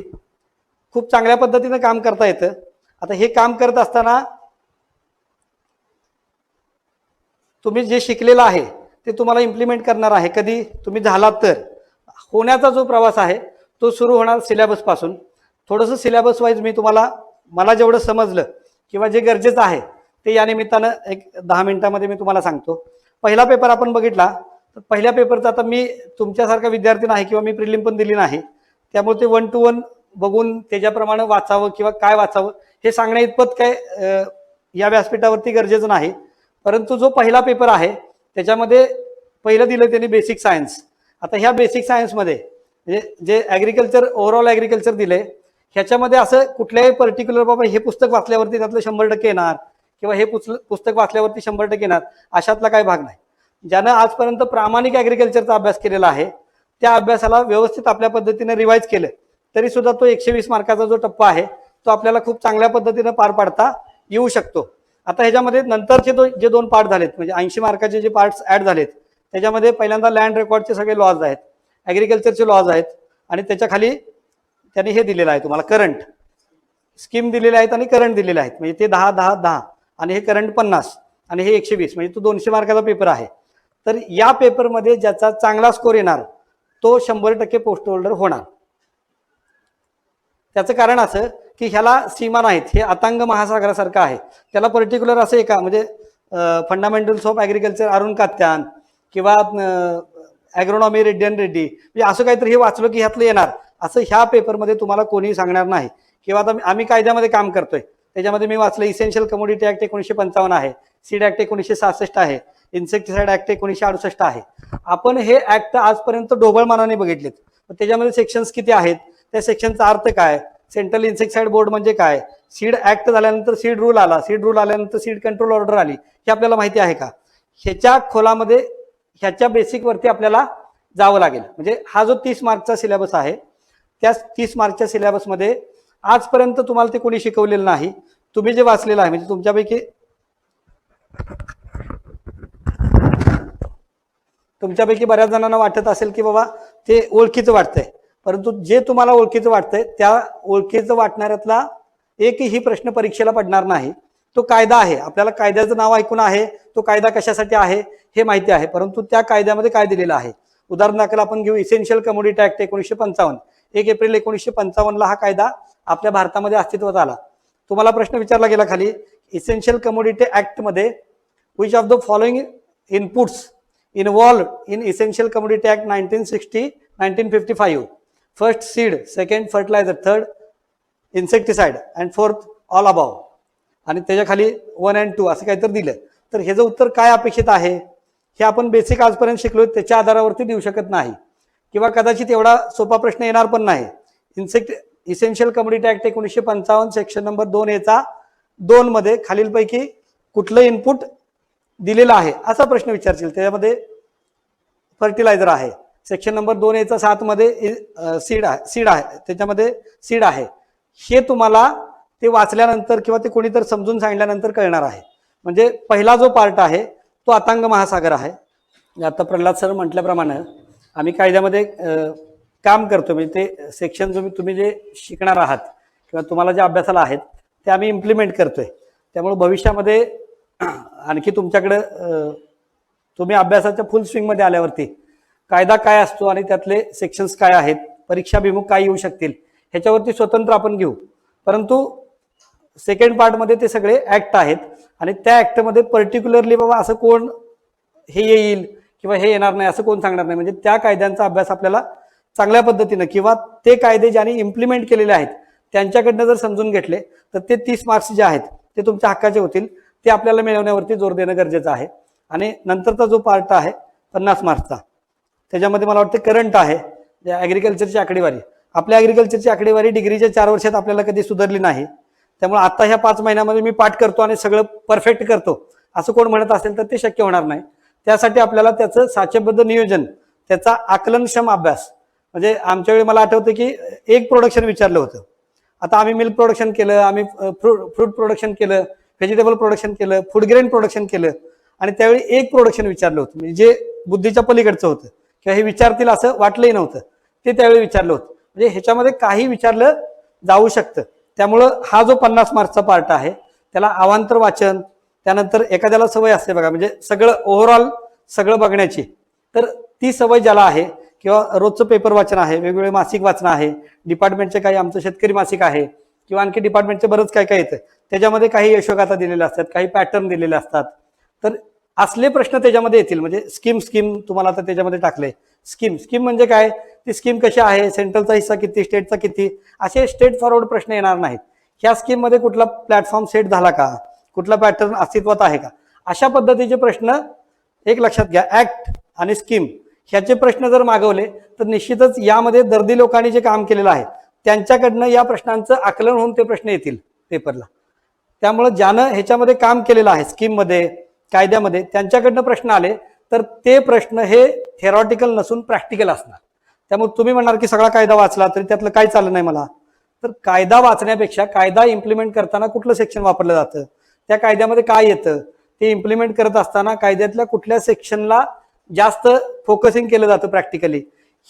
खूप चांगल्या पद्धतीनं काम करता येतं. आता हे काम करत असताना तुम्ही जे शिकलेलं आहे ते तुम्हाला इम्प्लिमेंट करणार आहे. कधी तुम्ही झालात तर होण्याचा जो प्रवास आहे तो सुरू होणार सिलेबसपासून. थोडंसं सिलेबस वाईज मी तुम्हाला, मला जेवढं समजलं किंवा जे गरजेचं आहे ते या निमित्तानं एक 10 मिनिटामध्ये मी तुम्हाला सांगतो. पहिला पेपर आपण बघितला तर पहिल्या पेपरचा, आता मी तुमच्यासारखा विद्यार्थी नाही किंवा मी प्रिलिम पण दिली नाही, त्यामुळे ते 1 to 1 बघून त्याच्याप्रमाणे वाचावं किंवा काय वाचावं हे सांगण्या इतपत काय या व्यासपीठावरती गरजेचं नाही. परंतु जो पहिला पेपर आहे त्याच्यामध्ये पहिलं दिलं त्यांनी बेसिक सायन्स. आता ह्या बेसिक सायन्समध्ये म्हणजे जे ॲग्रिकल्चर, ओव्हरऑल ॲग्रिकल्चर दिले, ह्याच्यामध्ये असं कुठल्याही पर्टिक्युलर बाबा हे पुस्तक वाचल्यावरती त्यातलं 100% येणार किंवा हे पुस्तक वाचल्यावरती 100% येणार अशातला काही भाग नाही. ज्यानं आजपर्यंत प्रामाणिक ॲग्रिकल्चरचा अभ्यास केलेला आहे त्या अभ्यासाला व्यवस्थित आपल्या पद्धतीने रिवाईज केलं तरी सुद्धा तो 120 मार्काचा जो टप्पा आहे तो आपल्याला खूप चांगल्या पद्धतीने पार पाडता येऊ शकतो. आता ह्याच्यामध्ये नंतरचे जे 2 पार्ट झालेत, म्हणजे 80 मार्काचे जे पार्ट्स ॲड झालेत, त्याच्यामध्ये पहिल्यांदा लँड रेकॉर्डचे सगळे लॉज आहेत, ॲग्रिकल्चरचे लॉज आहेत, आणि त्याच्या खाली त्यांनी हे दिलेलं आहे तुम्हाला करंट स्कीम दिलेले आहेत आणि करंट दिलेले आहेत. म्हणजे ते 10, 10, 10 आणि हे करंट 50 आणि हे 120, म्हणजे तो 200 मार्काचा पेपर आहे. तर या पेपरमध्ये ज्याचा चांगला स्कोर येणार तो 100% पोस्ट होल्डर होणार. त्याचं कारण असं की ह्याला सीमा नाहीत, हे अतांग महासागरासारखं आहे. त्याला पर्टिक्युलर असं एका म्हणजे fundamentals of agriculture Arun Katyan किंवा ॲग्रोनॉमी रेड्डी म्हणजे असं काहीतरी हे वाचलं की ह्यातलं येणार असं ह्या पेपरमध्ये तुम्हाला कोणीही सांगणार नाही. किंवा आता आम्ही कायद्यामध्ये काम करतोय त्याच्यामध्ये मी वाचलं इसेन्शियल कमोडिटी ऍक्ट 1955 आहे, सीड ऍक्ट 1966 आहे, इन्सेक्टिसाइड ऍक्ट 1968 आहे. आपण हे ऍक्ट आजपर्यंत ढोबळमानाने बघितलेत. त्याच्यामध्ये सेक्शन्स किती आहेत, त्या सेक्शनचा अर्थ काय, सेंट्रल इन्सेक्टिसाइड बोर्ड म्हणजे काय, सीड ऍक्ट झाल्यानंतर सीड रूल आला, सीड रूल आल्यानंतर सीड कंट्रोल ऑर्डर आली, हे आपल्याला माहिती आहे का? ह्याच्या खोलामध्ये ह्याच्या बेसिकवरती आपल्याला जावं लागेल. म्हणजे हा जो 30 मार्कचा सिलेबस आहे, त्या 30 मार्कच्या सिलेबसमध्ये आजपर्यंत तुम्हाला ते कोणी शिकवलेलं नाही. तुम्ही जे वाचलेलं आहे, म्हणजे तुमच्यापैकी बऱ्याच जणांना वाटत असेल की बाबा ते ओळखीचं वाटतंय, परंतु जे तुम्हाला ओळखीचं वाटतंय त्या ओळखीचं वाटणाऱ्यातला एकही प्रश्न परीक्षेला पडणार नाही. तो कायदा आहे, आपल्याला कायद्याचं नाव ऐकून आहे, तो कायदा कशासाठी आहे हे माहिती आहे, परंतु त्या कायद्यामध्ये काय दिलेलं आहे. उदाहरणार्थ आपण घेऊ इसेन्शियल कमोडिटी ऍक्ट 1955. 1 एप्रिल 1955 हा कायदा आपल्या भारतामध्ये अस्तित्वात आला. तुम्हाला प्रश्न विचारला गेला खाली, इसेन्शियल कमोडिटी ऍक्ट मध्ये which of the following inputs involved in essential commodity act 1955, first seed, second fertiliser, third insecticide and fourth all above. आणि त्याच्या खाली 1 and 2 असं काहीतरी दिलं. तर ह्याचं उत्तर काय अपेक्षित आहे हे आपण बेसिक आजपर्यंत शिकलो, त्याच्या आधारावरती देऊ शकत नाही, किंवा कदाचित एवढा सोपा प्रश्न येणार पण नाही. Essential commodity act 1955 section number 2A 2 मध्ये खालीलपैकी कुठलं इनपुट दिलेलं आहे असा प्रश्न विचारतील. त्याच्यामध्ये फर्टिलायझर आहे. सेक्शन नंबर 2A 7 मध्ये सीड आहे, त्याच्यामध्ये सीड आहे. हे तुम्हाला ते वाचल्यानंतर किंवा ते कोणीतरी समजून सांगितल्यानंतर कळणार आहे. म्हणजे पहिला जो पार्ट आहे तो अथांग महासागर आहे. आता प्रल्हाद सर म्हटल्याप्रमाणे आम्ही कायद्यामध्ये काम करतो, म्हणजे ते सेक्शन तुम्ही जे शिकणार आहात किंवा तुम्हाला जे अभ्यासाला आहेत ते आम्ही इम्प्लिमेंट करतोय. त्यामुळे भविष्यामध्ये आणखी तुमच्याकडं तुम्ही अभ्यासाच्या फुल स्विंगमध्ये आल्यावरती कायदा काय असतो आणि त्यातले सेक्शन्स काय आहेत, परीक्षाभिमुख काय येऊ शकतील ह्याच्यावरती स्वतंत्र आपण घेऊ. परंतु सेकंड पार्टमध्ये ते सगळे ऍक्ट आहेत आणि त्या ऍक्टमध्ये पर्टिक्युलरली बाबा असं कोण हे येईल किंवा हे येणार नाही असं कोण सांगणार नाही. म्हणजे त्या कायद्यांचा अभ्यास आपल्याला चांगल्या पद्धतीनं किंवा ते कायदे ज्यांनी इम्प्लिमेंट केलेले आहेत त्यांच्याकडनं जर समजून घेतले तर ते 30 मार्क्स जे आहेत ते तुमच्या हक्काचे होतील. ते आपल्याला मिळवण्यावरती जोर देणं गरजेचं आहे. आणि नंतरचा जो पार्ट आहे 50 मार्क्सचा, त्याच्यामध्ये मला वाटतं करंट आहे, ॲग्रिकल्चरची आकडेवारी. आपल्या ॲग्रिकल्चरची आकडेवारी डिग्रीच्या 4 वर्षात आपल्याला कधी सुधारली नाही. त्यामुळे आता ह्या 5 महिन्यामध्ये मी पाठ करतो आणि सगळं परफेक्ट करतो असं कोण म्हणत असेल तर ते शक्य होणार नाही. त्यासाठी आपल्याला त्याचं साचेबद्ध नियोजन, त्याचा आकलनक्षम अभ्यास, म्हणजे आमच्या वेळी मला आठवतं की एक प्रोडक्शन विचारलं होतं. आता आम्ही मिल्क प्रोडक्शन केलं, आम्ही फ्रूट प्रोडक्शन केलं, व्हेजिटेबल प्रोडक्शन केलं, फूड ग्रेन प्रोडक्शन केलं, आणि त्यावेळी एक प्रोडक्शन विचारलं होतं, म्हणजे जे बुद्धीच्या पलीकडचं होतं किंवा हे विचारतील असं वाटलंही नव्हतं ते त्यावेळी विचारलं होतं. म्हणजे ह्याच्यामध्ये काही विचारलं जाऊ शकतं. त्यामुळं हा जो 50 मार्क्सचा पार्ट आहे त्याला अवांतर वाचन, त्यानंतर एखाद्याला सवय असते बघा, म्हणजे सगळं ओव्हरऑल सगळं बघण्याची, तर ती सवय ज्याला आहे किंवा रोजचं पेपर वाचन आहे, वेगवेगळे मासिक वाचन आहे, डिपार्टमेंटचे काही आमचं शेतकरी मासिक आहे किंवा आणखी डिपार्टमेंटचे बरंच काय काय येतं, त्याच्यामध्ये काही यशोगाथा दिलेल्या असतात, काही पॅटर्न दिलेले असतात. तर असले प्रश्न त्याच्यामध्ये येतील. म्हणजे स्कीम तुम्हाला आता त्याच्यामध्ये टाकले. स्कीम म्हणजे काय, ती स्कीम कशी आहे, सेंट्रलचा हिस्सा किती, स्टेटचा किती, असे स्ट्रेट फॉरवर्ड प्रश्न येणार नाहीत. ह्या स्कीममध्ये कुठला प्लॅटफॉर्म सेट झाला का, कुठला पॅटर्न अस्तित्वात आहे का, अशा पद्धतीचे प्रश्न एक लक्षात घ्या. ऍक्ट आणि स्कीम ह्याचे प्रश्न जर मागवले तर निश्चितच यामध्ये दर्दी लोकांनी जे काम केलेलं आहे त्यांच्याकडनं या प्रश्नांचं आकलन होऊन ते प्रश्न येतील पेपरला. त्यामुळे ज्यानं ह्याच्यामध्ये काम केलेलं आहे स्कीममध्ये, कायद्यामध्ये, त्यांच्याकडनं प्रश्न आले तर ते प्रश्न हे थेरॉटिकल नसून प्रॅक्टिकल असणार. त्यामुळे तुम्ही म्हणणार की सगळा कायदा वाचला तरी त्यातलं काही चाललं नाही मला, तर कायदा वाचण्यापेक्षा कायदा इम्प्लिमेंट करताना कुठलं सेक्शन वापरलं जातं, त्या कायद्यामध्ये काय येतं, ते इम्प्लिमेंट करत असताना कायद्यातल्या कुठल्या सेक्शनला जास्त फोकसिंग केलं जातं प्रॅक्टिकली,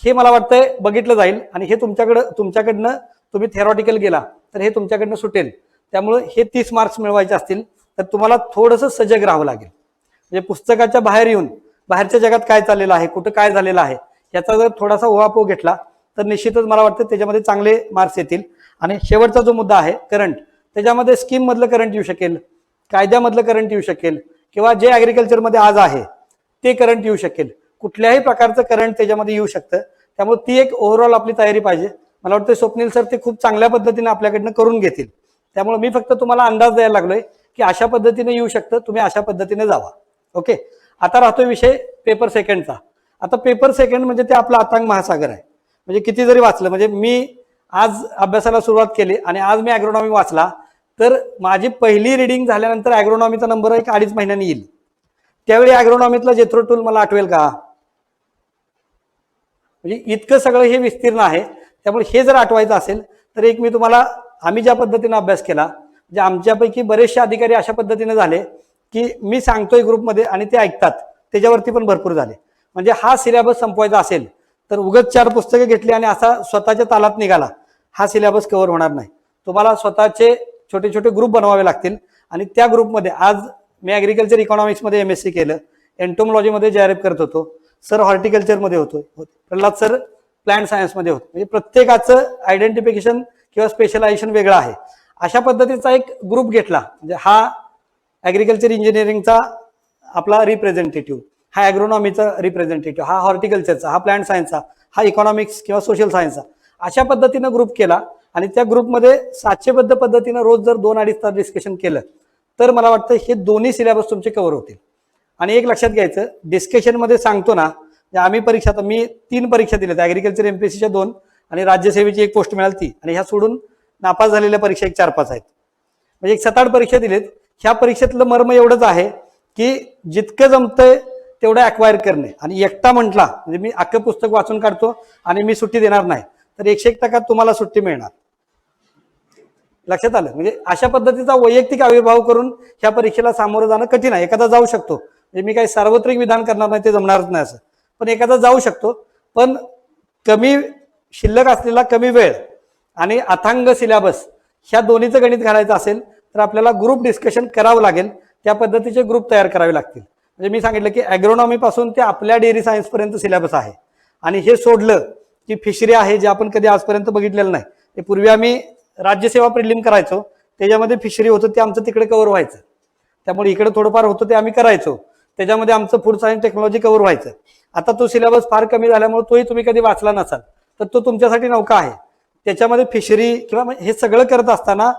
हे मला वाटतंय बघितलं जाईल. आणि हे तुमच्याकडनं तुम्ही थेरॉटिकल गेला तर हे तुमच्याकडनं सुटेल. त्यामुळे हे 30 मार्क्स मिळवायचे असतील तर तुम्हाला थोडंसं सजग राहावं लागेल. म्हणजे पुस्तकाच्या बाहेर येऊन बाहेरच्या जगात काय चाललेलं आहे, कुठं काय झालेलं आहे याचा जर थोडासा ओहापोह घेतला तर निश्चितच मला वाटतं त्याच्यामध्ये चांगले मार्क्स येतील. आणि शेवटचा जो मुद्दा आहे करंट, त्याच्यामध्ये स्कीम मधलं करंट येऊ शकेल, कायद्यामधलं करंट येऊ शकेल, किंवा जे ॲग्रिकल्चरमध्ये आज आहे ते करंट येऊ शकेल. कुठल्याही प्रकारचं करंट त्याच्यामध्ये येऊ शकतं. त्यामुळे ती एक ओव्हरऑल आपली तयारी पाहिजे. मला वाटतं स्वप्नील सर ते खूप चांगल्या पद्धतीने आपल्याकडनं करून घेतील. त्यामुळे मी फक्त तुम्हाला अंदाज द्यायला लागलोय की अशा पद्धतीने येऊ शकतं, तुम्ही अशा पद्धतीने जावा. ओके. आता राहतोय विषय पेपर सेकंडचा. आता पेपर सेकंड म्हणजे ते आपला अथांग महासागर आहे. म्हणजे किती जरी वाचलं, म्हणजे मी आज अभ्यासाला सुरुवात केली आणि आज मी ॲग्रोनॉमी वाचला, तर माझी पहिली रिडिंग झाल्यानंतर ॲग्रोनॉमीचा नंबर 1-2.5 महिन्यांनी येईल. त्यावेळी ॲग्रोनॉमीतला जेथ्रो टूल मला आठवेल का? म्हणजे इतकं सगळं हे विस्तीर्ण आहे. त्यामुळे हे जर आठवायचं असेल तर एक मी तुम्हाला, आम्ही ज्या पद्धतीने अभ्यास केला, म्हणजे आमच्यापैकी बरेचसे अधिकारी अशा पद्धतीने झाले की मी सांगतोय ग्रुपमध्ये आणि ते ऐकतात, त्याच्यावरती पण भरपूर झाले. म्हणजे हा सिलेबस संपवायचा असेल तर उगाच 4 पुस्तकं घेतली आणि असा स्वतःच्या तालात निघाला, हा सिलेबस कव्हर होणार नाही. तुम्हाला स्वतःचे छोटे छोटे ग्रुप बनवावे लागतील आणि त्या ग्रुपमध्ये, आज मी ॲग्रिकल्चर इकॉनॉमिक्समध्ये MSc केलं, एंटोमॉलॉजीमध्ये JRF करत होतो, सर हॉर्टिकल्चरमध्ये होतो, प्रल्हाद सर प्लांट सायन्समध्ये होतो. म्हणजे प्रत्येकाचं आयडेंटिफिकेशन किंवा स्पेशलायझेशन वेगळं आहे. अशा पद्धतीचा एक ग्रुप घेतला, म्हणजे हा ॲग्रिकल्चर इंजिनिअरिंगचा आपला रिप्रेझेंटेटिव्ह, हा ॲग्रोनॉमीचा रिप्रेझेंटेटिव्ह, हा हॉर्टिकल्चरचा, हा प्लांट सायन्सचा, हा इकॉनॉमिक्स किंवा सोशल सायन्सचा, अशा पद्धतीनं ग्रुप केला आणि त्या ग्रुपमध्ये साचेबद्ध पद्धतीनं रोज जर 2-2.5 तास डिस्कशन केलं तर मला वाटतं हे दोन्ही सिलेबस तुमचे कव्हर होतील. आणि एक लक्षात घ्यायचं, डिस्कशनमध्ये सांगतो ना, आम्ही परीक्षा, आता मी 3 परीक्षा दिल्यात, ॲग्रिकल्चर MPSCच्या 2 आणि राज्यसेवेची 1 पोस्ट मिळाली ती, आणि ह्या सोडून नापास झालेल्या परीक्षा एक 4-5 आहेत. म्हणजे एक 7-8 परीक्षा दिलेत. ह्या परीक्षेतलं मर्म एवढंच आहे की जितकं जमतंय तेवढं अक्वायर करणे. आणि एकटा म्हटला म्हणजे मी अख्खं पुस्तक वाचून काढतो आणि मी सुट्टी देणार नाही, तर 101% तुम्हाला सुट्टी मिळणार. लक्षात आलं? म्हणजे अशा पद्धतीचा वैयक्तिक आविर्भाव करून ह्या परीक्षेला सामोरं जाणं कठीण आहे. एखादा जाऊ शकतो, म्हणजे मी काही सार्वत्रिक विधान करणार नाही, ते जमणारच नाही असं, पण एखादा जाऊ शकतो. पण कमी शिल्लक असलेला कमी वेळ आणि अथांग सिलेबस, ह्या दोन्हीचं गणित घालायचं असेल तर आपल्याला ग्रुप डिस्कशन करावं लागेल. त्या पद्धतीचे ग्रुप तयार करावे लागतील. म्हणजे मी सांगितलं की ॲग्रोनॉमी पासून ते आपल्या डेअरी सायन्स पर्यंत सिलेबस आहे. आणि हे सोडलं की फिशरी आहे, जे आपण कधी आजपर्यंत बघितलेलं नाही. ते पूर्वी आम्ही राज्यसेवा प्रिलिम करायचो, त्याच्यामध्ये फिशरी होतं, ते आमचं तिकडे कव्हर व्हायचं. त्यामुळे इकडे थोडंफार होतं ते आम्ही करायचो, त्याच्यामध्ये आमचं फूड सायन्स टेक्नॉलॉजी कव्हर व्हायचं. आता तो सिलेबस फार कमी झाल्यामुळे तोही तुम्ही कधी वाचला नसाल तर तो तुमच्यासाठी नौका आहे. त्याच्यामध्ये फिशरी किंवा हे सगळं करत असताना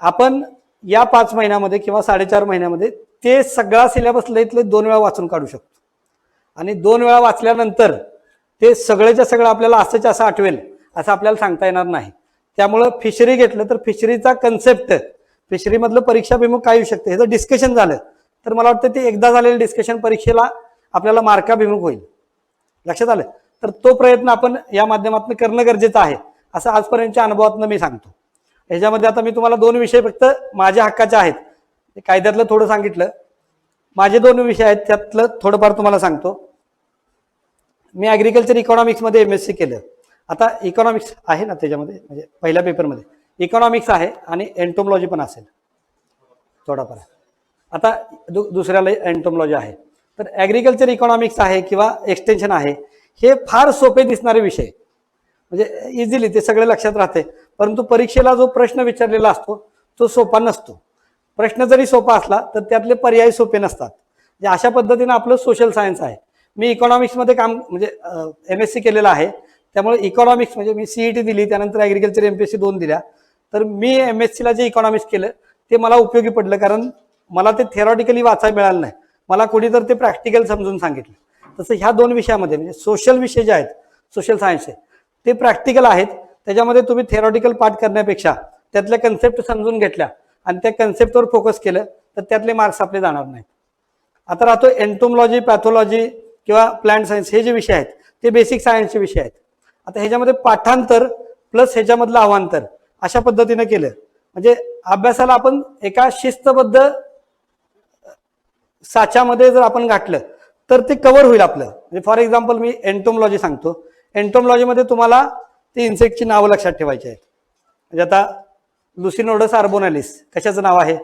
आपण या 5 महिन्यामध्ये किंवा 4.5 महिन्यामध्ये ते सगळा सिलेबस लईतले 2 वेळा वाचून काढू शकतो. आणि 2 वेळा वाचल्यानंतर ते सगळ्याच्या सगळं आपल्याला असंच असं आठवेल असं आपल्याला सांगता येणार नाही. त्यामुळं फिशरी घेतलं तर फिशरीचा कन्सेप्ट, फिशरीमधलं परीक्षाभिमुख काय येऊ शकते ह्याचं डिस्कशन झालं तर मला वाटतं ते एकदा झालेलं डिस्कशन परीक्षेला आपल्याला मार्काभिमुख होईल. लक्षात आलं? तर तो प्रयत्न आपण या माध्यमातून करणं गरजेचं आहे, असं आजपर्यंतच्या अनुभवातून मी सांगतो. ह्याच्यामध्ये आता मी तुम्हाला 2 विषय फक्त माझ्या हक्काचे आहेत, कायद्यातलं थोडं सांगितलं, माझे 2 विषय आहेत त्यातलं थोडंफार तुम्हाला सांगतो. मी ॲग्रिकल्चर इकॉनॉमिक्समध्ये MSc केलं. आता इकॉनॉमिक्स आहे ना त्याच्यामध्ये, म्हणजे पहिल्या पेपरमध्ये इकॉनॉमिक्स आहे आणि एंटोमॉलॉजी पण असेल थोडाफार. आता दुसऱ्याला एंटोमॉलॉजी आहे. तर ॲग्रिकल्चर इकॉनॉमिक्स आहे किंवा एक्सटेन्शन आहे, हे फार सोपे दिसणारे विषय, म्हणजे इझिली ते सगळे लक्षात राहते. परंतु परीक्षेला जो प्रश्न विचारलेला असतो तो सोपा नसतो. प्रश्न जरी सोपा असला तर त्यातले पर्याय सोपे नसतात. म्हणजे अशा पद्धतीनं आपलं सोशल सायन्स आहे. मी इकॉनॉमिक्समध्ये काम म्हणजे MSc केलेलं आहे, त्यामुळे इकॉनॉमिक्स म्हणजे मी CET दिली, त्यानंतर ॲग्रिकल्चर MPSC 2 दिल्या. तर मी MScला जे इकॉनॉमिक्स केलं ते मला उपयोगी पडलं, कारण मला ते थेरॉटिकली वाचायला मिळालं नाही, मला कोणी तर ते प्रॅक्टिकल समजून सांगितलं. तसं ह्या 2 विषयामध्ये म्हणजे सोशल विषय जे आहेत, सोशल सायन्सचे, ते प्रॅक्टिकल आहेत. त्याच्यामध्ये तुम्ही थेरॉटिकल पार्ट करण्यापेक्षा त्यातल्या कन्सेप्ट समजून घेतल्या आणि त्या कन्सेप्टवर फोकस केलं तर त्यातले मार्क्स आपले जाणार नाहीत. आता राहतो एंटोमॉलॉजी, पॅथॉलॉजी किंवा प्लांट सायन्स, हे जे विषय आहेत ते बेसिक सायन्सचे विषय आहेत. आता ह्याच्यामध्ये पाठांतर प्लस ह्याच्यामधलं अवांतर अशा पद्धतीने केलं म्हणजे अभ्यासाला आपण एका शिस्तबद्ध साच्यामध्ये जर आपण गाठलं तर ते कव्हर होईल आपलं. म्हणजे फॉर एक्झाम्पल मी एंटोमॉलॉजी सांगतो. एंटोमॉलॉजीमध्ये तुम्हाला ते इन्सेक्टची नावं लक्षात ठेवायची आहेत. म्हणजे आता लुसिनोडस आर्बोनालिस कशाचं नाव आहे?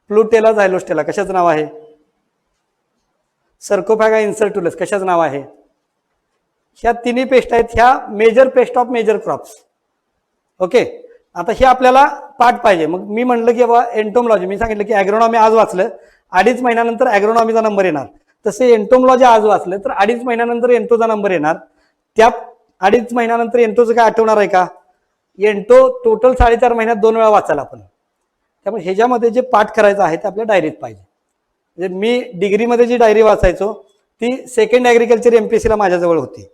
प्लुटेला झायलोस्टेला कशाचं नाव आहे? सर्कोफॅगा इन्सर्टुलस कशाचं नाव आहे? ह्या 3 पेस्ट आहेत, ह्या major pest of major crops. Okay. आता हे आपल्याला पाठ पाहिजे. मग मी म्हणलं की बाबा एंटोमॉलॉजी, मी सांगितलं की ॲग्रोनॉमी आज वाचलं, 2.5 महिन्यानंतर ॲग्रोनॉमीचा नंबर येणार. तसे एंटोमॉलॉजी आज वाचलं तर 2.5 महिन्यानंतर एंटोचा नंबर येणार. त्या 2.5 महिन्यानंतर एंटोचं काय आठवणार आहे का? एंटो टोटल 4.5 महिन्यात 2 वेळा वाचायला आपण. त्यामुळे ह्याच्यामध्ये जे पाठ करायचं आहे ते आपल्या डायरीत पाहिजे. म्हणजे मी डिग्रीमध्ये जी डायरी वाचायचो ती सेकंड ॲग्रिकल्चर MPSCला माझ्याजवळ होती.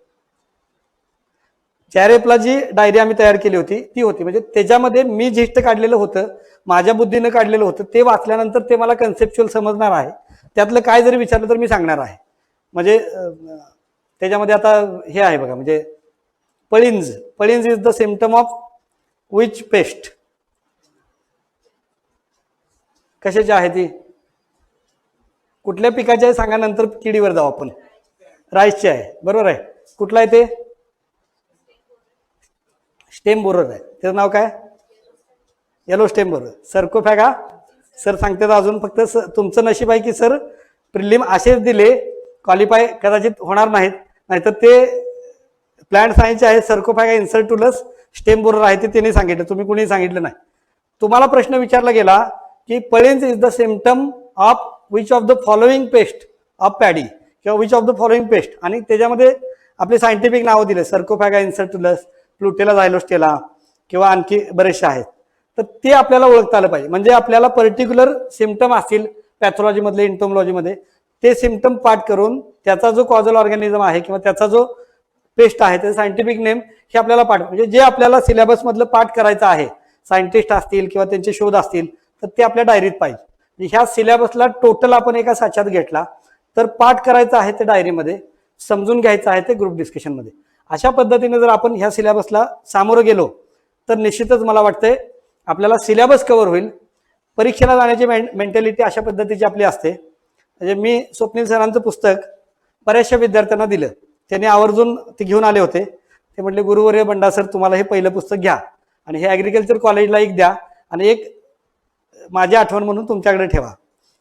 JRFला जी डायरी आम्ही तयार केली होती ती होती. म्हणजे त्याच्यामध्ये मी जिष्ट काढलेलं होतं, माझ्या बुद्धीनं काढलेलं होतं, ते वाचल्यानंतर ते मला कन्सेप्च्युअल समजणार आहे. त्यातलं काय जरी विचारलं तर मी सांगणार आहे. म्हणजे त्याच्यामध्ये आता हे आहे बघा, म्हणजे पळींज is the symptom of which pest. कशाची आहे ती, कुठल्या पिकाची आहे सांगा, नंतर किडीवर जाऊ आपण. राईसची आहे, बरोबर आहे. कुठला आहे ते, स्टेम बोरर आहे. त्याचं नाव काय, येलो स्टेम बोरर. सर्कोफॅगा सर सांगतात. अजून फक्त तुमचं नशीब आहे की सर प्रिलिम असेच दिले, क्वालिफाय कदाचित होणार नाहीत, नाहीतर ते प्लांट सायन्सचे आहे. सर्कोफॅगा इन्सर्टुलस स्टेम बोरर आहे ते त्यांनी सांगितलं, तुम्ही कुणीही सांगितलं नाही. तुम्हाला प्रश्न विचारला गेला की पळेंज is the symptom of which of the following pest of paddy किंवा which of the following pest, आणि त्याच्यामध्ये आपले सायंटिफिक नावं दिले, सर्कोफॅगा इन्सर्टुलस, प्लुटेला झायलोस्टेला किंवा आणखी बरेचसे आहेत. तर ते आपल्याला ओळखता आलं पाहिजे. म्हणजे आपल्याला पर्टिक्युलर सिम्पटम असतील पॅथॉलॉजीमधले, इंटोमॉलॉजीमध्ये, ते सिम्पटम पाठ करून त्याचा जो कॉझल ऑर्गॅनिझम आहे किंवा त्याचा जो पेस्ट आहे त्याचं सायंटिफिक नेम हे आपल्याला पाठ, म्हणजे जे आपल्याला सिलेबसमधलं पाठ करायचं आहे, सायंटिस्ट असतील किंवा त्यांचे शोध असतील तर ते आपल्या डायरीत पाहिजे. ह्या सिलेबसला टोटल आपण एका साच्यात घेतला तर पाठ करायचं आहे ते डायरीमध्ये, समजून घ्यायचं आहे ते ग्रुप डिस्कशनमध्ये. अशा पद्धतीने जर आपण ह्या सिलेबसला सामोरं गेलो तर निश्चितच मला वाटतंय आपल्याला सिलेबस कव्हर होईल. परीक्षेला जाण्याची मेंटॅलिटी अशा पद्धतीची आपली असते. म्हणजे मी स्वप्नील सरांचं पुस्तक बऱ्याचशा विद्यार्थ्यांना दिलं, त्यांनी आवर्जून ते घेऊन आले होते. ते म्हटले गुरुवर्य बंडा सर तुम्हाला हे पहिलं पुस्तक घ्या आणि हे ॲग्रिकल्चर कॉलेजला एक द्या आणि एक माझी आठवण म्हणून तुमच्याकडे ठेवा.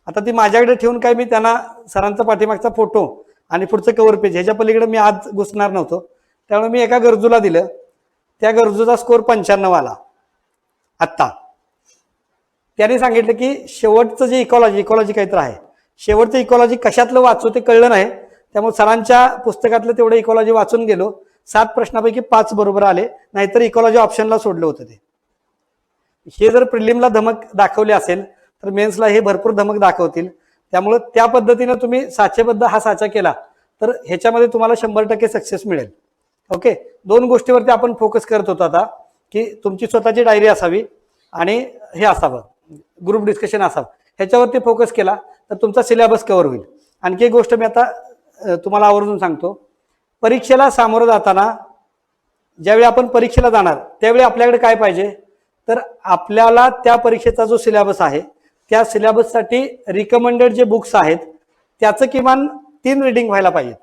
आता ती माझ्याकडे ठेवून काय मी त्यांना सरांचा पाठीमागचा फोटो आणि पुढचं कव्हर पेज ह्याच्या पलीकडे मी आज घुसणार नव्हतो. त्यामुळे मी एका गरजूला दिलं, त्या गरजूचा स्कोर 95 आला. आत्ता त्याने सांगितलं की शेवटचं जे इकॉलॉजी काहीतरी आहे, शेवटचं इकॉलॉजी कशातलं वाचू ते कळलं नाही, त्यामुळे सरांच्या पुस्तकातलं तेवढं इकॉलॉजी वाचून गेलो. 7 प्रश्नापैकी 5 बरोबर आले, नाहीतर इकॉलॉजी ऑप्शनला सोडलं होतं ते. हे जर प्रिलिमला धमक दाखवली असेल तर मेन्सला हे भरपूर धमक दाखवतील. त्यामुळे त्या पद्धतीनं तुम्ही साचेबद्ध हा साचा केला तर ह्याच्यामध्ये तुम्हाला 100% सक्सेस मिळेल. ओके, 2 गोष्टीवरती आपण फोकस करत होतो आता, की तुमची स्वतःची डायरी असावी आणि हे असावं ग्रुप डिस्कशन असावं. ह्याच्यावरती फोकस केला तर तुमचा सिलेबस कव्हर होईल. आणखी एक गोष्ट मी आता तुम्हाला आवर्जून सांगतो, परीक्षेला सामोरं जाताना ज्यावेळी आपण परीक्षेला जाणार त्यावेळी आपल्याकडे काय पाहिजे, तर आपल्याला त्या परीक्षेचा जो सिलेबस आहे त्या सिलेबससाठी रिकमेंडेड जे बुक्स आहेत त्याचं किमान 3 रीडिंग व्हायला पाहिजेत.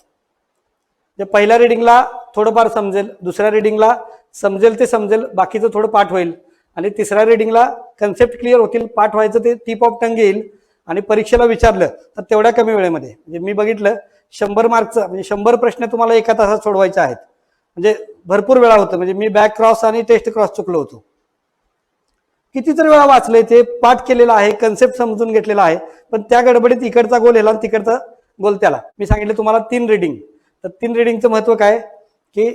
जे पहिल्या रीडिंगला थोडंफार समजेल, दुसऱ्या रीडिंगला समजेल ते समजेल, बाकीचं थोडं पाठ होईल, आणि तिसऱ्या रीडिंगला कन्सेप्ट क्लिअर होतील, पाठ व्हायचं ते टिप ऑफ टंग येईल, आणि परीक्षेला विचारलं तर तेवढ्या कमी वेळेमध्ये. म्हणजे मी बघितलं 100 मार्कचं म्हणजे 100 प्रश्न तुम्हाला एका तासात सोडवायचे आहेत. म्हणजे भरपूर वेळा होतं. म्हणजे मी बॅक क्रॉस आणि टेस्ट क्रॉस चुकलो होतो. कितीतरी वेळा वाचलंय, ते पाठ केलेला आहे, कन्सेप्ट समजून घेतलेला आहे, पण त्या गडबडीत इकडचा गोल याला तिकडचा गोल त्याला. मी सांगितलं तुम्हाला 3 रीडिंग. तर 3 रीडिंगचं महत्व काय, की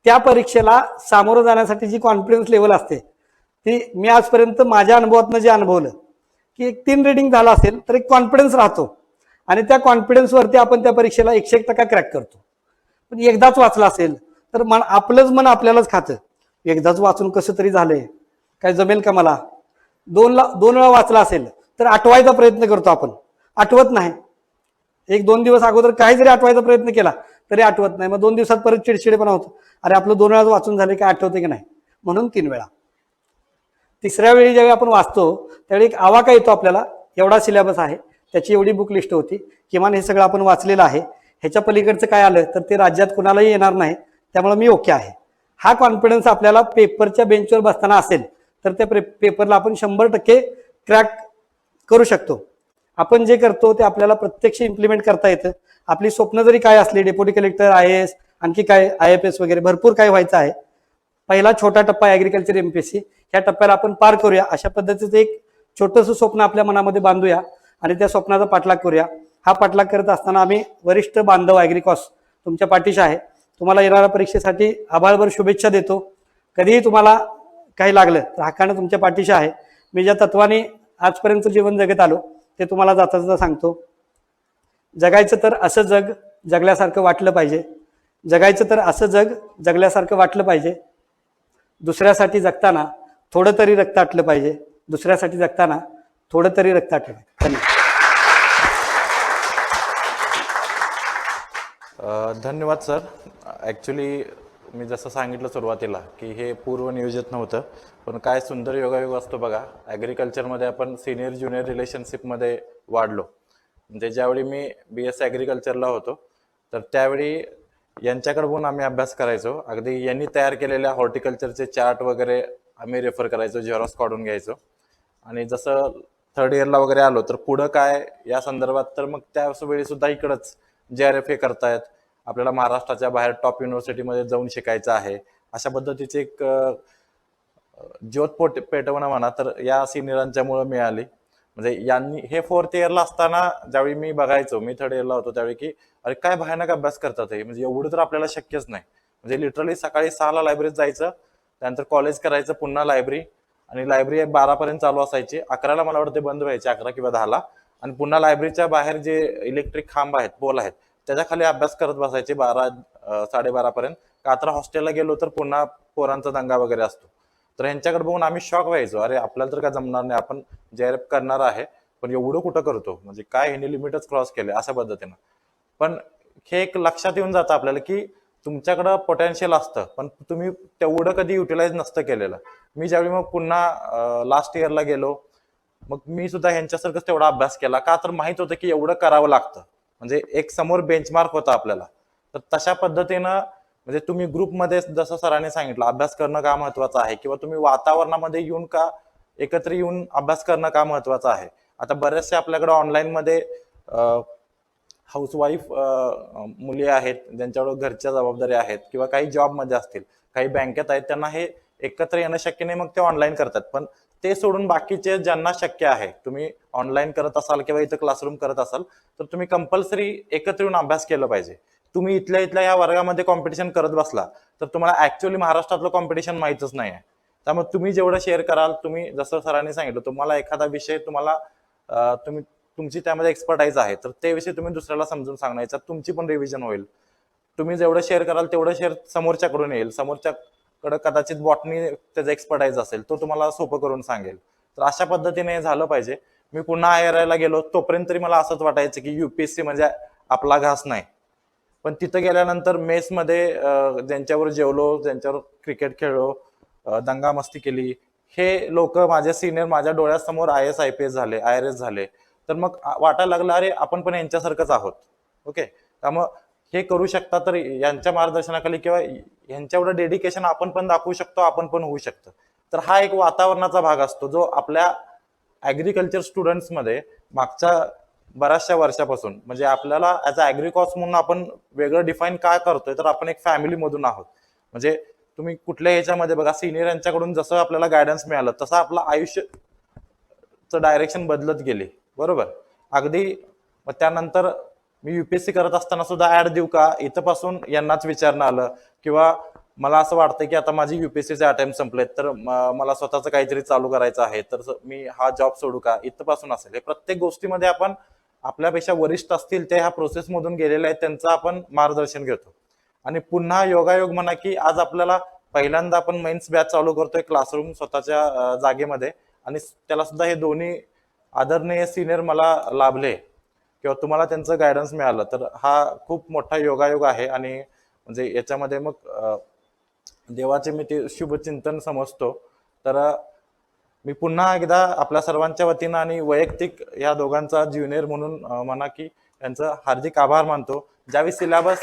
त्या परीक्षेला सामोरं जाण्यासाठी जी कॉन्फिडन्स लेवल असते ती मी आजपर्यंत माझ्या अनुभवातनं जे अनुभवलं, की एक 3 रीडिंग झाला असेल तर एक कॉन्फिडन्स राहतो आणि त्या कॉन्फिडन्सवरती आपण त्या परीक्षेला 101% क्रॅक करतो. पण एकदाच वाचलं असेल तर आपलंच मन आपल्यालाच खातं, एकदाच वाचून कसं तरी झालंय, काय जमेल का मला. 2 वेळा वाचला असेल तर आठवायचा प्रयत्न करतो आपण, आठवत नाही. 1-2 दिवस अगोदर काही जरी आठवायचा प्रयत्न केला तरी आठवत नाही. मग 2 दिवसात परत चिडचिडेपणा होतो, अरे आपलं 2 वेळा वाचून झाले काय आठवते की नाही. म्हणून 3 वेळा. तिसऱ्या वेळी ज्यावेळी आपण वाचतो त्यावेळी एक आवाका येतो आपल्याला, एवढा सिलेबस आहे, त्याची एवढी बुक लिस्ट होती, किमान हे सगळं आपण वाचलेलं आहे, ह्याच्या पलीकडचं काय आलं तर ते राज्यात कुणालाही येणार नाही, त्यामुळे मी ओके आहे. हा कॉन्फिडन्स आपल्याला पेपरच्या बेंचवर बसताना असेल तर त्या पेपरला आपण 100% क्रॅक करू शकतो. आपण जे करतो ते आपल्याला प्रत्यक्ष इम्प्लिमेंट करता येतं. आपली स्वप्न जरी काय असली, डेप्युटी कलेक्टर, IAS, आणखी काय IFS वगैरे भरपूर काय व्हायचं आहे, पहिला छोटा टप्पा ॲग्रिकल्चर MPSC, ह्या टप्प्याला आपण पार करूया. अशा पद्धतीचं एक छोटंसं स्वप्न आपल्या मनामध्ये बांधूया आणि त्या स्वप्नाचा पाठलाग करूया. हा पाठलाग करत असताना आम्ही वरिष्ठ बांधव ॲग्रिकॉस तुमच्या पाठीशी आहे. तुम्हाला येणाऱ्या परीक्षेसाठी आभाळभर शुभेच्छा देतो. कधीही तुम्हाला काही लागलं तर हक्कानं तुमच्या पाठीशी आहे. मी ज्या तत्वाने आजपर्यंत जीवन जगत आलो ते तुम्हाला जाता जाता सांगतो. जगायचं तर असं जग जगल्यासारखं वाटलं पाहिजे. जगायचं तर असं जग जगल्यासारखं वाटलं पाहिजे. दुसऱ्यासाठी जगताना थोडं तरी रक्त आटलं पाहिजे. दुसऱ्यासाठी जगताना थोडं तरी रक्त आटलं पाहिजे. धन्यवाद. धन्यवाद सर. ॲक्च्युली मी जसं सांगितलं सुरुवातीला की हे पूर्वनियोजित नव्हतं, पण काय सुंदर योगायोग असतो बघा. ॲग्रिकल्चरमध्ये आपण सिनियर ज्युनियर रिलेशनशिपमध्ये वाढलो. म्हणजे ज्यावेळी मी BS ॲग्रिकल्चरला होतो तर त्यावेळी यांच्याकडे बघून आम्ही अभ्यास करायचो. अगदी यांनी तयार केलेल्या हॉर्टिकल्चरचे चार्ट वगैरे आम्ही रेफर करायचो, झेरॉक्स काढून घ्यायचो. आणि जसं थर्ड इयरला वगैरे आलो तर पुढं काय या संदर्भात, तर मग त्यावेळी सुद्धा इकडंच JRFA करतायत, आपल्याला महाराष्ट्राच्या बाहेर टॉप युनिव्हर्सिटीमध्ये जाऊन शिकायचं आहे, अशा पद्धतीचे एक ज्योत पेटवणं म्हणा तर या सिनियरांच्यामुळे मिळाली. म्हणजे यांनी हे 4th इयरला असताना ज्यावेळी मी बघायचो, मी 3rd इयरला होतो त्यावेळी, की अरे काय भयानक अभ्यास करतात हे, म्हणजे एवढं तर आपल्याला शक्यच नाही. म्हणजे लिटरली सकाळी 6ला लायब्ररीत जायचं, त्यानंतर कॉलेज करायचं, पुन्हा लायब्ररी, आणि लायब्ररी 12पर्यंत चालू असायची. 11ला मला वाटतं बंद व्हायची, 11 किंवा 10ला. आणि पुन्हा लायब्ररीच्या बाहेर जे इलेक्ट्रिक खांब आहेत, पोल आहेत, त्याच्या खाली अभ्यास करत बसायचे 12-12:30पर्यंत. का तर हॉस्टेलला गेलो तर पुन्हा पोरांचा दंगा वगैरे असतो. तर यांच्याकडे बघून आम्ही शॉक व्हायचो, अरे आपल्याला तर काय जमणार नाही, आपण JRF करणार आहे पण एवढं कुठं करतो, म्हणजे काय ह्याने लिमिटच क्रॉस केले अशा पद्धतीनं. पण हे एक लक्षात येऊन जातं आपल्याला की तुमच्याकडं पोटेन्शियल असतं पण तुम्ही तेवढं कधी युटिलाइज नसतं केलेलं. मी ज्यावेळी मग पुन्हा लास्ट इयरला गेलो, मग मी सुद्धा ह्यांच्यासारखंच तेवढा अभ्यास केला. का तर माहित होतं की एवढं करावं लागतं, म्हणजे एक समोर बेंचमार्क होता आपल्याला. तर तशा पद्धतीनं म्हणजे तुम्ही ग्रुपमध्ये जसं सरांनी सांगितलं अभ्यास करणं का महत्वाचं आहे, किंवा तुम्ही वातावरणामध्ये येऊन का एकत्र येऊन अभ्यास करणं का महत्वाचं आहे. आता बरेचसे आपल्याकडे ऑनलाईनमध्ये हाऊसवाईफ मुली आहेत, ज्यांच्याकडे घरच्या जबाबदारी आहेत, किंवा काही जॉबमध्ये असतील, काही बँकेत आहेत, त्यांना हे एकत्र येणं शक्य नाही, मग ते ऑनलाईन करतात. पण ते सोडून बाकीचे ज्यांना शक्य आहे, तुम्ही ऑनलाईन करत असाल किंवा इथं क्लासरूम करत असाल तर तुम्ही कंपल्सरी एकत्र येऊन अभ्यास केला पाहिजे. तुम्ही इथल्या इथल्या या वर्गामध्ये कॉम्पिटिशन करत बसला तर तुम्हाला ऍक्च्युअली महाराष्ट्रातलं कॉम्पिटिशन माहितच नाही आहे. त्यामुळे तुम्ही जेवढं शेअर कराल, तुम्ही जसं सरांनी सांगितलं, तुम्हाला एखादा विषय तुम्हाला तुमची त्यामध्ये एक्सपर्टाईज आहे तर ते विषय तुम्ही दुसऱ्याला समजून सांगायचा, तुमची पण रिव्हिजन होईल. तुम्ही जेवढं शेअर कराल तेवढं शेअर समोरच्याकडून येईल. समोरच्याकडे कदाचित बॉटनी त्याचा एक्सपर्टाईज असेल, तो तुम्हाला सोपं करून सांगेल. तर अशा पद्धतीने झालं पाहिजे. मी पुन्हा IRI ला गेलो तोपर्यंत तरी मला असंच वाटायचं की UPSC म्हणजे आपला घास नाही. पण तिथं गेल्यानंतर मेसमध्ये ज्यांच्यावर जेवलो, ज्यांच्यावर क्रिकेट खेळलो, दंगा मस्ती केली, हे लोक माझे सिनियर माझ्या डोळ्यासमोर IAS IPS झाले, IRS झाले. तर मग वाटायला लागलं अरे आपण पण यांच्यासारखंच आहोत. ओके, त्यामुळं हे करू शकता तर यांच्या मार्गदर्शनाखाली किंवा यांच्या एवढं डेडिकेशन आपण पण दाखवू शकतो, आपण पण होऊ शकतं. तर हा एक वातावरणाचा भाग असतो जो आपल्या ॲग्रिकल्चर स्टुडंट्समध्ये मागच्या बऱ्याचशा वर्षापासून, म्हणजे आपल्याला ऍज अ ॲग्रिकॉस म्हणून आपण वेगळं डिफाईन काय करतोय, तर आपण एक फॅमिलीमधून आहोत. म्हणजे तुम्ही कुठल्या ह्याच्यामध्ये बघा, सिनियर यांच्याकडून जसं आपल्याला गायडन्स मिळालं तसं आपलं आयुष्यचं डायरेक्शन बदलत गेले. बरोबर. अगदी मग त्यानंतर मी UPSC करत असताना सुद्धा ऍड देऊ का, इथपासून यांनाच विचारणं आलं, किंवा मला असं वाटतं की आता माझी UPSCचे अटेम्प्ट संपलेत तर मला स्वतःचं काहीतरी चालू करायचं आहे, तर मी हा जॉब सोडू का, इथपासून असेल. हे प्रत्येक गोष्टीमध्ये आपण आपल्यापेक्षा वरिष्ठ असतील ते ह्या प्रोसेसमधून गेलेले आहेत, त्यांचं आपण मार्गदर्शन घेतो. आणि पुन्हा योगायोग म्हणा की आज आपल्याला पहिल्यांदा आपण मेन्स बॅच चालू करतोय क्लासरूम स्वतःच्या जागेमध्ये, आणि त्याला सुद्धा हे दोन्ही आदरणीय सिनियर मला लाभले किंवा तुम्हाला त्यांचं गायडन्स मिळालं, तर हा खूप मोठा योगायोग आहे. आणि म्हणजे याच्यामध्ये मग देवाचे मी ते शुभचिंतन समजतो. तर मी पुन्हा एकदा आपल्या सर्वांच्या वतीनं आणि वैयक्तिक या दोघांचा ज्युनियर म्हणून म्हणा की त्यांचं हार्दिक आभार मानतो. ज्यावेळी सिलेबस